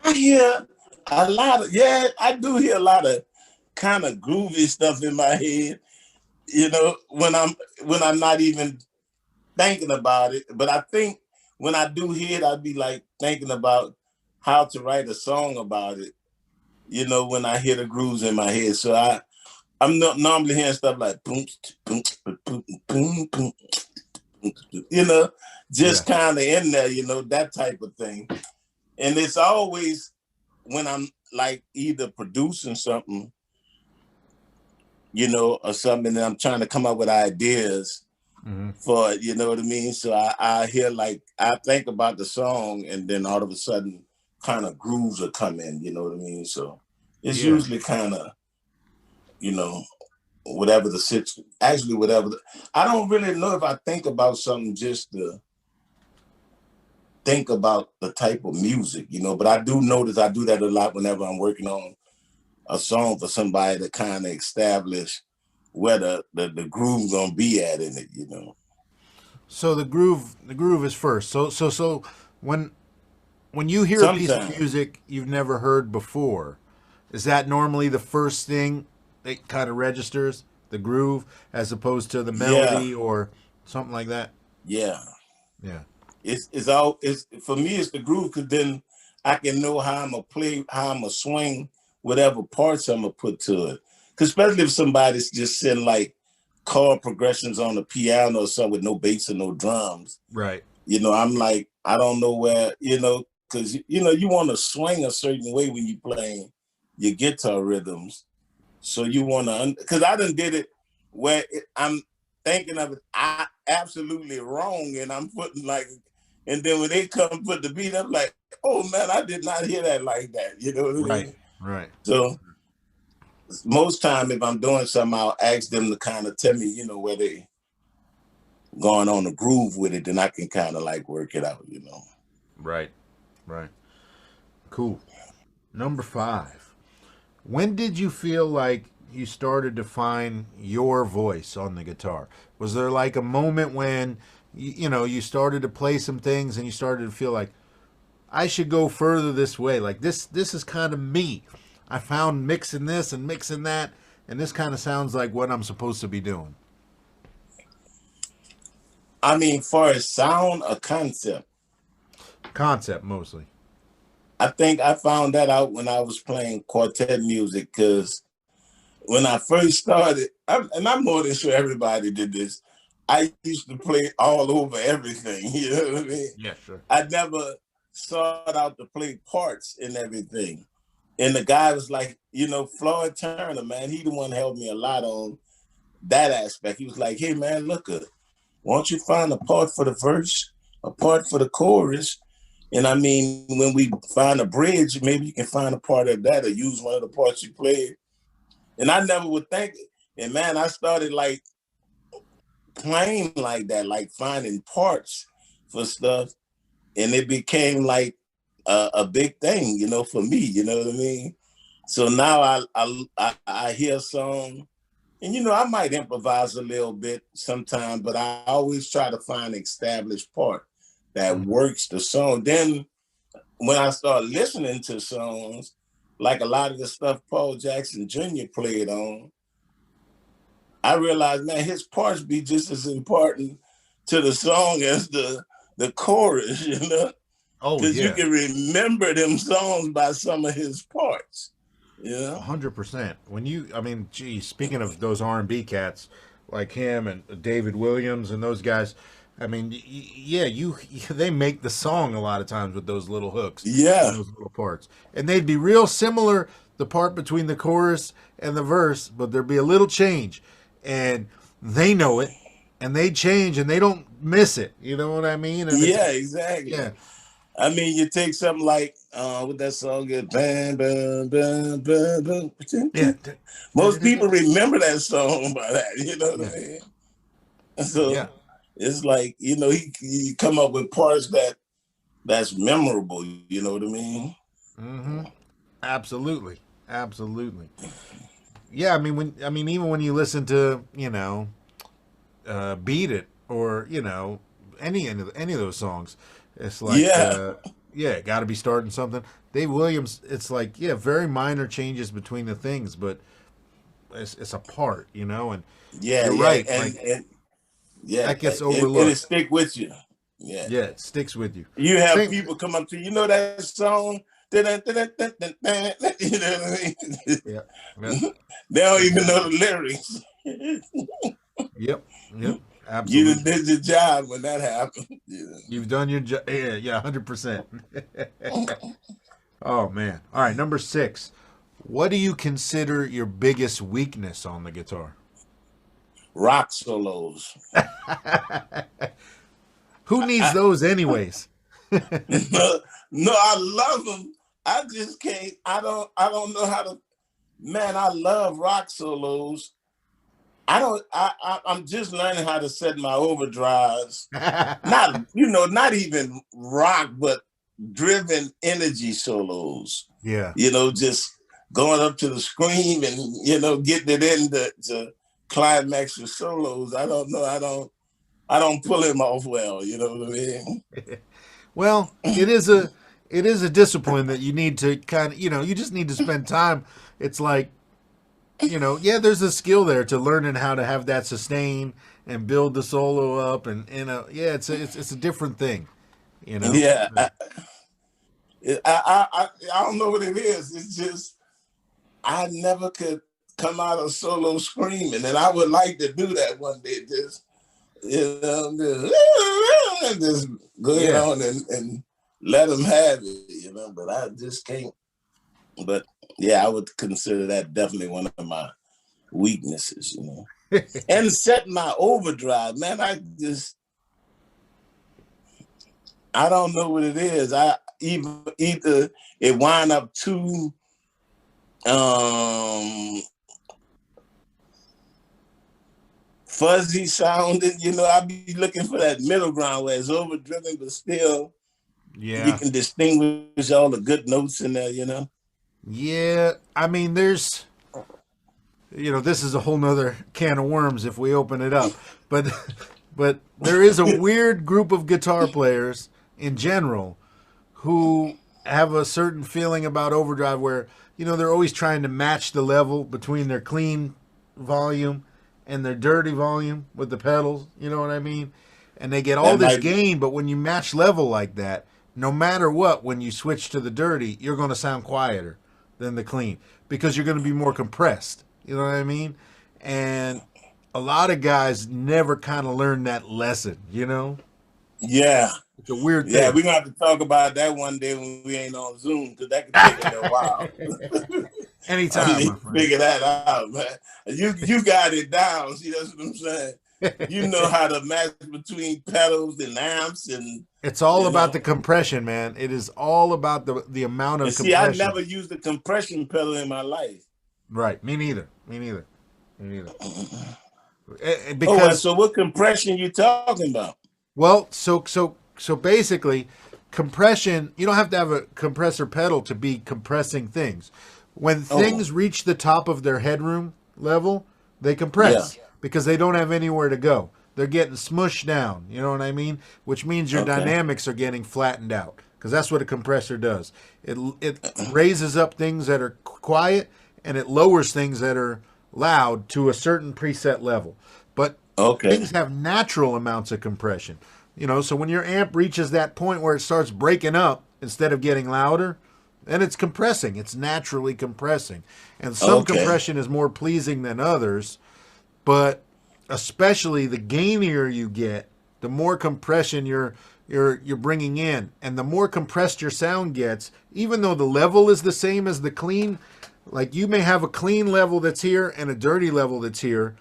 I hear a lot of I do hear a lot of kind of groovy stuff in my head. You know, when I'm not even thinking about it. But I think when I do hear it, I'd be like thinking about how to write a song about it. You know, when I hear the grooves in my head. So I'm not normally hearing stuff like boom, boom, boom, boom, boom, you know, Yeah. just kind of in there, you know, that type of thing. And it's always when I'm like either producing something, you know, or something that I'm trying to come up with ideas Hmm. for it, you know what I mean? So I hear like I think about the song and then all of a sudden kind of grooves will come in, you know what I mean? So it's Yeah. usually kind of, you know, whatever the situation, actually whatever. I don't really know if I think about something just to think about the type of music, you know, but I do notice I do that a lot whenever I'm working on a song for somebody to kind of establish where the groove gonna be at in it, you know. So the groove is first. So when when you hear a piece of Sometimes, music you've never heard before, is that normally the first thing that kind of registers the groove as opposed to the yeah, melody or something like that? yeah. Yeah. It's for me it's the groove because then I can know how I'm gonna play, how I'm gonna swing whatever parts I'm gonna put to it. Cause especially if somebody's just sitting like chord progressions on the piano or something with no bass and no drums. Right. You know, I'm like, I don't know where, you know, because you know, you want to swing a certain way when you playing your guitar rhythms. So you want to, because I done did it where I'm thinking of it I absolutely wrong, and I'm putting like, and then when they come put the beat, I'm like, oh man, I did not hear that like that. You know what I Right. mean? Right. So most time, if I'm doing something, I'll ask them to kind of tell me, you know, where they going on the groove with it, then I can kind of like work it out, you know. Right. Right. Cool. Number 5. When did you feel like you started to find your voice on the guitar? Was there like a moment when you know you started to play some things and you started to feel like I should go further this way? Like this is kind of me. I found mixing this and mixing that, and this kind of sounds like what I'm supposed to be doing. I mean, for a sound, a concept. Concept mostly. I think I found that out when I was playing quartet music, because when I first started, and I'm more than sure everybody did this, I used to play all over everything. You know what I mean? Yeah, sure. I never sought out to play parts in everything. And the guy was like, you know, Floyd Turner, man, he the one helped me a lot on that aspect. He was like, hey, man, look, why don't you find a part for the verse, a part for the chorus? And I mean, when we find a bridge, maybe you can find a part of that or use one of the parts you played. And I never would think it. And man, I started like playing like that, like finding parts for stuff. And it became like a big thing, you know, for me, you know what I mean? So now I hear a song, and you know, I might improvise a little bit sometimes, but I always try to find an established part that Mhm. works the song. Then when I start listening to songs, like a lot of the stuff Paul Jackson Jr. played on, I realized, man, his parts be just as important to the song as the chorus, you know, Oh because you yeah, can remember them songs by some of his parts, you know. 100%. When you, I mean, geez, speaking of those R&B cats like him and David Williams and those guys, I mean, yeah, you they make the song a lot of times with those little hooks and Yeah, those little parts, and they'd be real similar, the part between the chorus and the verse, but there'd be a little change, and they know it, and they change, and they don't miss it. You know what I mean? And it's yeah, exactly. yeah, I mean, you take something like what that song is, bam, bam, bam, bam, yeah, bam. Most people remember that song by that, you know what yeah, I mean? So yeah. it's like, you know, he come up with parts that's memorable, you know what I mean? Mm-hmm. Absolutely, absolutely. Yeah, I mean even when you listen to Beat It or any of those songs, it's like Yeah, yeah, got to be starting something. Dave Williams, it's like yeah, very minor changes between the things, but it's a part, and yeah, you're yeah, right. Like and yeah, that gets and it overlooked. stick with you. Yeah. Yeah, it sticks with you. You have Same. people come up to you, know that song? You know what I mean? Yeah. Yeah. They don't even Exactly. know the lyrics. Yep. Yep. You done Absolutely. did your job when that happened. Yeah. You've done your job. Yeah. Yeah. 100%. Oh man. All right. Number 6. What do you consider your biggest weakness on the guitar? Rock solos. Who needs I, those anyways? no, no, I love them. I just can't. I don't know how to. Man, I love rock solos. I don't. I'm just learning how to set my overdrives. Not not even rock, but driven energy solos. Yeah. Just going up to the scream and getting it in to climax your solos. I don't know. I don't pull him off well. You know what I mean? Well, it is a discipline that you need to kind of, you just need to spend time. It's like, yeah, there's a skill there to learning how to have that sustain and build the solo up, and yeah, it's a different thing, you know. Yeah. I don't know what it is. It's just I never could. come out of solo screaming, and I would like to do that one day. Just just go ahead on and let them have it, But I just can't. But yeah, I would consider that definitely one of my weaknesses, And set my overdrive, man. I don't know what it is. I either it wind up too fuzzy sounding, I be looking for that middle ground where it's overdriven, but still you can distinguish all the good notes in there, Yeah, I mean, there's, this is a whole nother can of worms if we open it up, but there is a weird group of guitar players in general who have a certain feeling about overdrive where, they're always trying to match the level between their clean volume and their dirty volume with the pedals, you know what I mean? And they get all this gain, but when you match level like that, no matter what, when you switch to the dirty, you're going to sound quieter than the clean because you're going to be more compressed, you know what I mean? And a lot of guys never kind of learn that lesson, Yeah. It's a weird thing. Yeah, we're going to have to talk about that one day when we ain't on Zoom, because that could take a little while. Anytime. Figure that out, man. You got it down. See, that's what I'm saying. You know how to match between pedals and amps. And it's all about the compression, man. It is all about the amount of compression. See, I never used a compression pedal in my life. Right. Me neither. Because so what compression you talking about? Well, so basically, compression, you don't have to have a compressor pedal to be compressing things. When things reach the top of their headroom level, they compress because they don't have anywhere to go. They're getting smushed down, you know what I mean? Which means your dynamics are getting flattened out because that's what a compressor does. It raises up things that are quiet and it lowers things that are loud to a certain preset level. But things have natural amounts of compression. So when your amp reaches that point where it starts breaking up instead of getting louder, then it's compressing. It's naturally compressing. And some compression is more pleasing than others, but especially the gainier you get, the more compression you're bringing in. And the more compressed your sound gets, even though the level is the same as the clean, like you may have a clean level that's here and a dirty level that's here,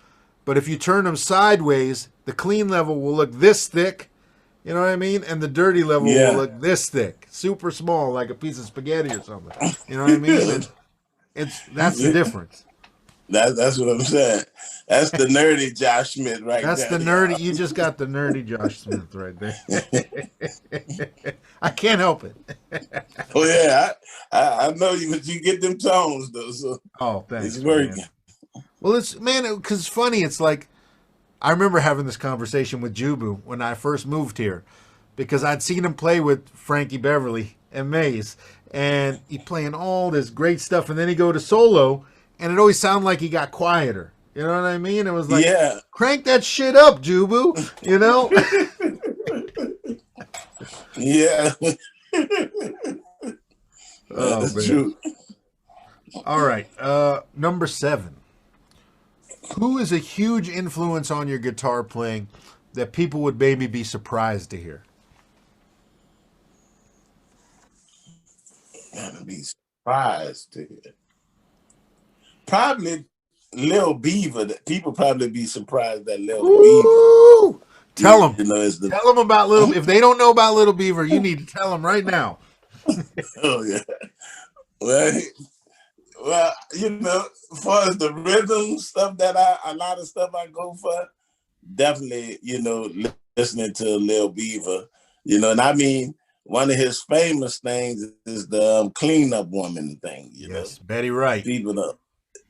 but if you turn them sideways, the clean level will look this thick, you know what I mean? And the dirty level will look this thick, super small, like a piece of spaghetti or something. You know what I mean? That's the difference. That's what I'm saying. That's the nerdy Josh Smith right there. That's the nerdy. You just got the nerdy Josh Smith right there. I can't help it. Oh yeah, I know you, but you get them tones though. So thanks. It's working. Man. Well, because it's funny. It's like I remember having this conversation with Jubu when I first moved here, because I'd seen him play with Frankie Beverly and Maze, and he playing all this great stuff, and then he go to solo, and it always sounded like he got quieter. You know what I mean? It was like, crank that shit up, Jubu. Yeah. That's true. All right. Number 7. Who is a huge influence on your guitar playing that people would maybe be surprised to hear? I'd be surprised to hear. Probably Lil Beaver. People probably be surprised that Lil Beaver. Tell them. Tell them about Little. If they don't know about Little Beaver, you need to tell them right now. Oh yeah. Well, as far as the rhythm stuff a lot of stuff I go for, definitely, listening to Lil Beaver, and I mean, one of his famous things is the cleanup woman thing, Yes, Betty Wright. People up.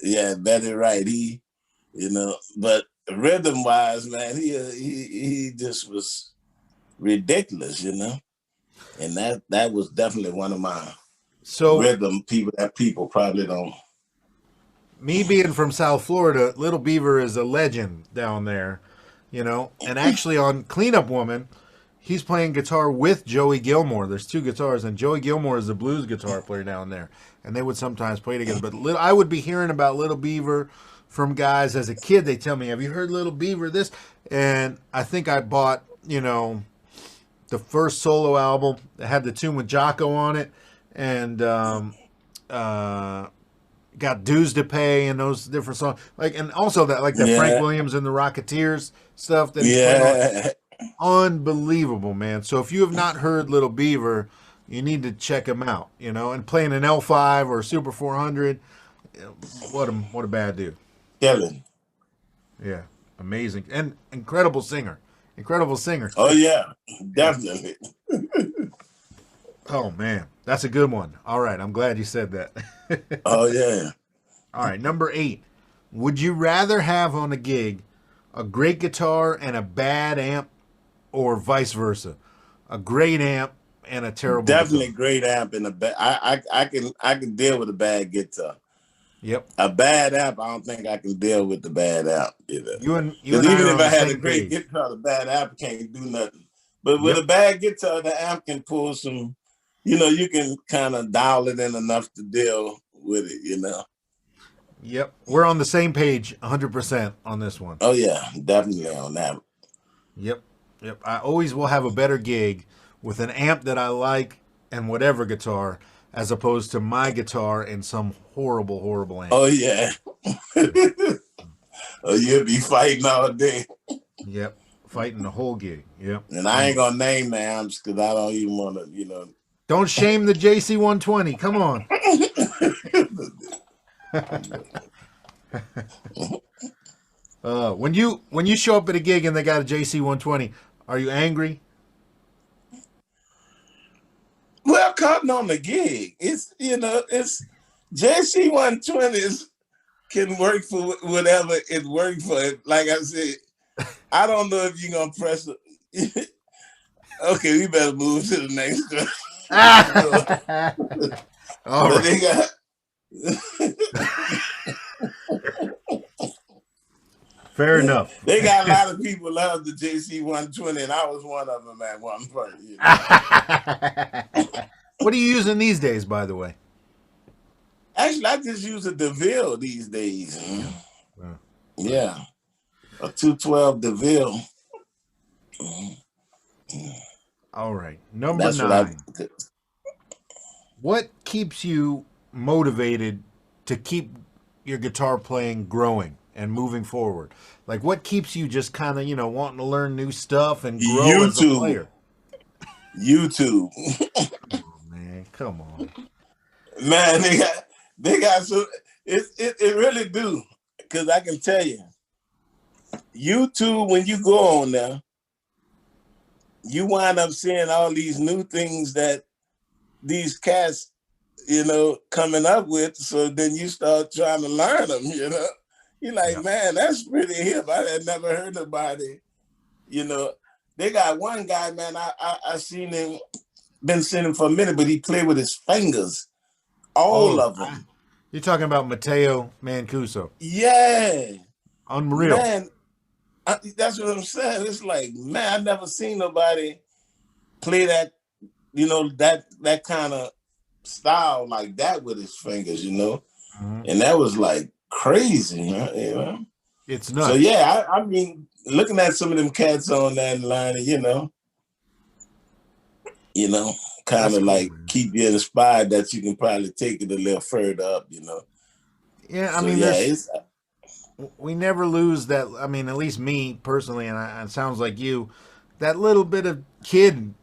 Yeah, Betty Wright. He, but rhythm wise, man, he just was ridiculous, and that was definitely one of my rhythm people probably don't. Me being from South Florida, Little Beaver is a legend down there, and actually on Cleanup Woman, he's playing guitar with Joey Gilmore. There's two guitars, and Joey Gilmore is the blues guitar player down there, and they would sometimes play together. But I would be hearing about Little Beaver from guys as a kid. They tell me, "Have you heard Little Beaver?" This, and I think I bought, the first solo album that had the tune with Jocko on it, and got Dues to Pay and those different songs, and also that the Frank Williams and the Rocketeers stuff that he played on. Unbelievable, man. So if you have not heard Little Beaver, you need to check him out, and playing an L5 or Super 400, what a bad dude. Killing. Yeah, amazing and incredible singer. Oh yeah, definitely. Oh man, that's a good one. All right, I'm glad you said that. Oh yeah. All right, number 8. Would you rather have on a gig a great guitar and a bad amp, or vice versa? A great amp and a terrible Definitely guitar. great amp and a bad. I can deal with a bad guitar. Yep. A bad amp, I don't think I can deal with the bad amp. You and even I if I had a same great page. guitar, the bad amp can't do nothing. But with a bad guitar, the amp can pull some. You can kind of dial it in enough to deal with it. Yep. We're on the same page 100% on this one. Oh yeah, definitely on that. Yep. I always will have a better gig with an amp that I like and whatever guitar, as opposed to my guitar and some horrible amp. Oh yeah. Oh, you'll be fighting all day. Yep. Fighting the whole gig. Yep. And I ain't gonna name the amps because I don't even want to, Don't shame the JC 120. Come on. When you show up at a gig and they got a JC 120, are you angry? Well, cutting on the gig, it's JC 120s can work for whatever it worked for. Like I said, I don't know if you're gonna press it. Okay, we better move to the next one. All right. They got fair enough. They got a lot of people love the JC 120, and I was one of them at one point. What are you using these days, by the way? Actually, I just use a DeVille these days. Yeah, a 212 DeVille. All right, number 9. What keeps you motivated to keep your guitar playing growing and moving forward? Like, what keeps you just kind of, wanting to learn new stuff and grow as a player? YouTube. Oh, man, come on. Man, they got so it really do, because I can tell you, YouTube, when you go on there, you wind up seeing all these new things that these cats, coming up with. So then you start trying to learn them, You're like, man, that's pretty hip. I had never heard about it. They got one guy, man, I seen him, been seeing him for a minute, but he played with his fingers. All of them. You're talking about Matteo Mancuso. Yeah. Unreal. Man, that's what I'm saying. It's like, man, I've never seen nobody play that, that kind of style like that with his fingers, Mm-hmm. And that was like crazy, It's nuts. So yeah, I mean, looking at some of them cats on that line, kind of like cool, keep you inspired that you can probably take it a little further up, Yeah, I so, mean, we never lose that. I mean, at least me personally, and it sounds like you, that little bit of kid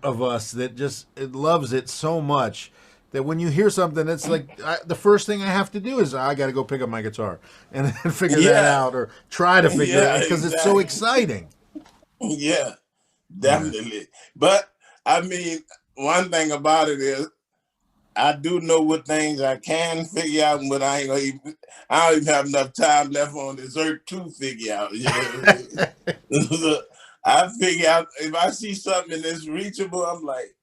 of us that just loves it so much that when you hear something, it's like the first thing I have to do is I got to go pick up my guitar and figure that out, or try to figure it out, because it's so exciting. Yeah, definitely. But I mean, one thing about it is, I do know what things I can figure out and what I don't even have enough time left on this earth to figure out. I figure out, if I see something that's reachable, I'm like,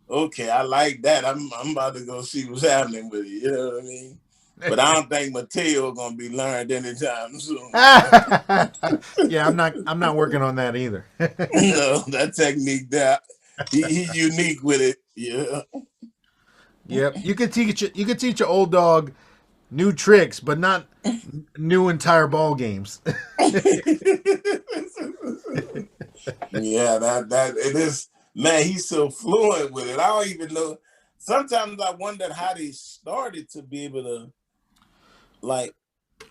okay, I like that. I'm about to go see what's happening with it. You know what I mean? But I don't think Mateo gonna be learned anytime soon. Yeah, I'm not working on that either. No, that technique that he's unique with it. Yeah. Yep. You could teach an old dog new tricks, but not new entire ball games. Yeah, that it is, man, he's so fluent with it. I don't even know. Sometimes I wondered how they started to be able to, like,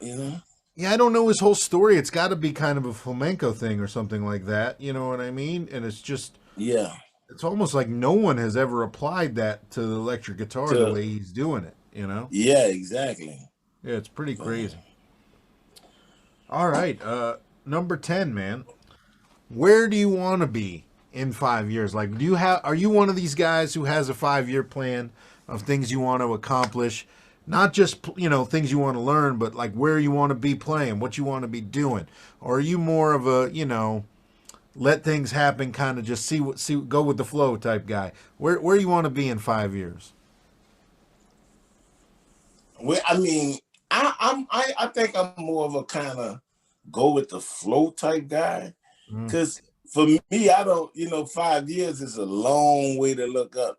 you know. Yeah, I don't know his whole story. It's got to be kind of a flamenco thing or something like that. You know what I mean? And it's just, Yeah. it's almost like no one has ever applied that to the electric guitar the To way he's doing it. You know? yeah, exactly. Yeah, it's pretty crazy. All right, number 10, man. Where do you want to be in 5 years? Like, are you one of these guys who has a 5 year plan of things you want to accomplish? Not just, things you want to learn, but like where you want to be playing, what you want to be doing. Or are you more of a, let things happen, kind of just go with the flow type guy? Where you want to be in 5 years? Well, I mean, I think I'm more of a kind of go with the flow type guy. Mm, Because for me, I don't, 5 years is a long way to look up.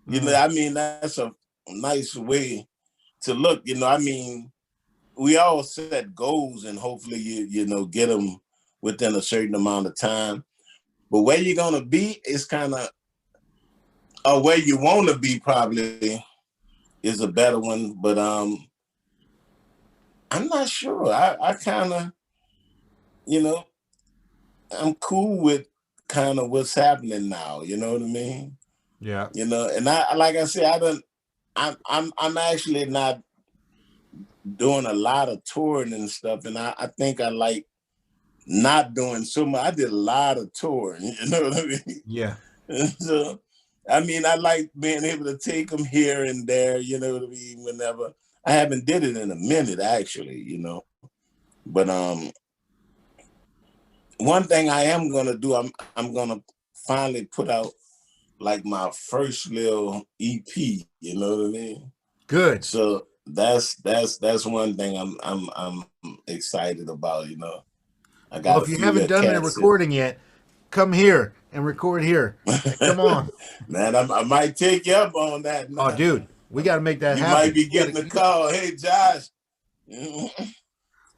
mm, I mean, that's a nice way to look. I mean, we all set goals and hopefully get them within a certain amount of time. But where you're gonna be is kind of, or where you want to be probably is a better one. But I'm not sure. I kind of, you know, I'm cool with kind of what's happening now. You know what I mean? yeah. And I, like I said, I'm actually not doing a lot of touring and stuff, and I think I like not doing so much. I did a lot of touring, you know what I mean? Yeah. So, I mean, I like being able to take them here and there, you know what I mean? Whenever I haven't did it in a minute, actually, But one thing I am gonna do, I'm gonna finally put out like my first little EP. You know what I mean? Good. So that's one thing I'm excited about. I Well, got a if you few haven't little done the cats here. recording yet, come here and record here. Come on. Man, I might take you up on that. Oh, Now. dude, we got to make that You might happen. be getting a call. Hey, Josh. We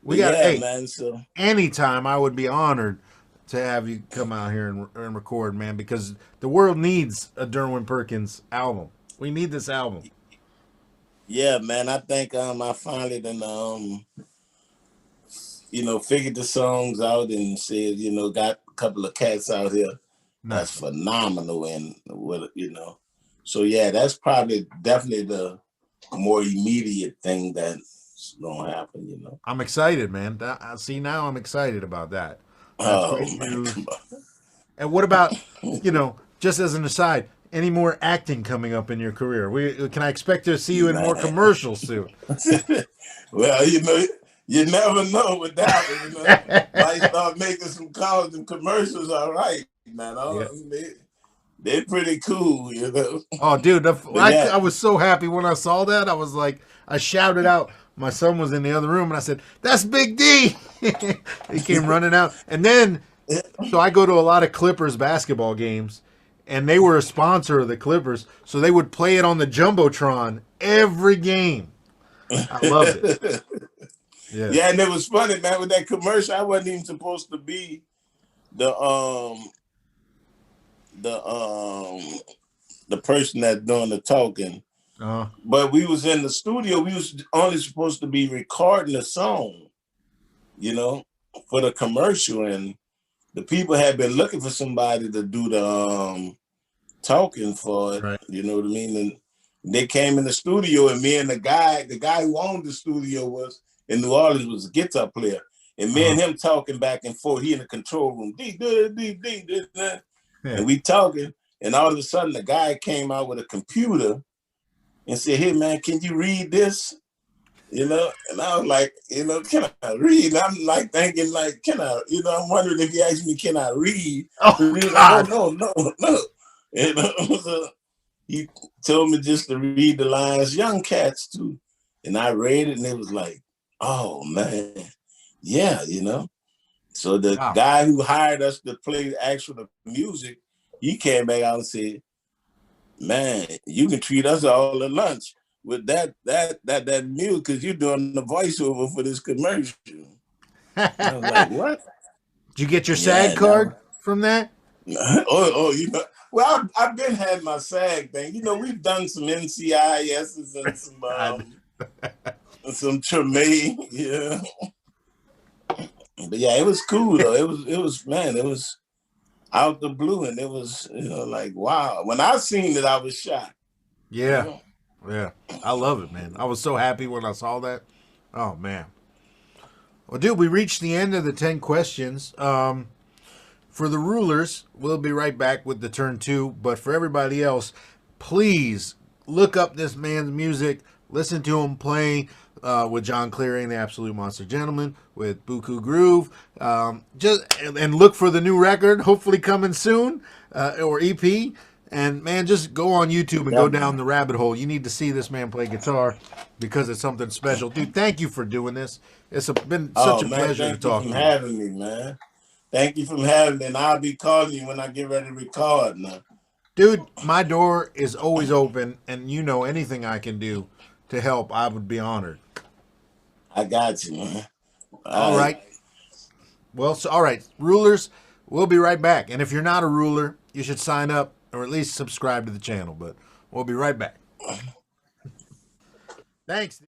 But got, yeah, hey, man. So anytime I would be honored to have you come out here and record, man, because the world needs a Derwin Perkins album. We need this album. yeah, man. I think I finally done figured the songs out and said, got a couple of cats out here. That's Nice. phenomenal. And so yeah, that's probably definitely the more immediate thing that's gonna happen. I'm excited, man. See, now I'm excited about that. That's Oh great man, news. come And what about, on. just as an aside, any more acting coming up in your career? Can I expect to see you in more Man. commercials soon? Well, you never know with that one. Might start making some calls and commercials. All right, man. Yeah. They're pretty cool. Oh, dude, But yeah, I was so happy when I saw that. I was like, I shouted out. My son was in the other room, and I said, "That's Big D." He came running out, and then so I go to a lot of Clippers basketball games, and they were a sponsor of the Clippers, so they would play it on the jumbotron every game. I loved it. Yeah. yeah, and it was funny, man. With that commercial, I wasn't even supposed to be the the um the person that's doing the talking. Uh, But we was in the studio. We was only supposed to be recording the song, you know, for the commercial, and the people had been looking for somebody to do the talking for it. right. You know what I mean? And they came in the studio, and me and the guy who owned the studio was in New Orleans, was a guitar player, and me and him talking back and forth. He in the control room, Yeah. and we talking, and all of a sudden the guy came out with a computer and said, "Hey man, can you read this?" And I was like, can I read? And I'm like thinking, like, can I? I'm wondering if he asked me, can I read? But Oh he was like, oh God. no, no, no. And so he told me just to read the lines, young cats too. And I read it and it was like, oh man, yeah, you know. So the Wow. guy who hired us to play actual music, he came back out and said, man, you can treat us all to lunch with that music because you're doing the voiceover for this commercial. And I was like, what? Did you get your SAG Yeah, card no. from that? You know. Well, I've been had my SAG thing. You know, we've done some NCISs and some Treme, yeah. But yeah, it was cool though. It was out the blue, and it was like wow. When I seen it, I was shocked. You Yeah. know? Yeah. I love it, man. I was so happy when I saw that. Oh man. Well, dude, we reached the end of the 10 questions. For the rulers, we'll be right back with the turn 2. But for everybody else, please look up this man's music. Listen to him play with John Cleary and the Absolute Monster Gentleman, with Buku Groove. And look for the new record, hopefully coming soon, or EP. And man, just go on YouTube and go down the rabbit hole. You need to see this man play guitar because it's something special. Dude, thank you for doing this. Been such Oh a man, pleasure to thank you talk for to you. having me, man. Thank you for having me, and I'll be calling you when I get ready to record now. Dude, my door is always open, and anything I can do to help, I would be honored. I got you, man. All All right. right. Well, all right, rulers, we'll be right back. And if you're not a ruler, you should sign up or at least subscribe to the channel. But we'll be right back. Thanks.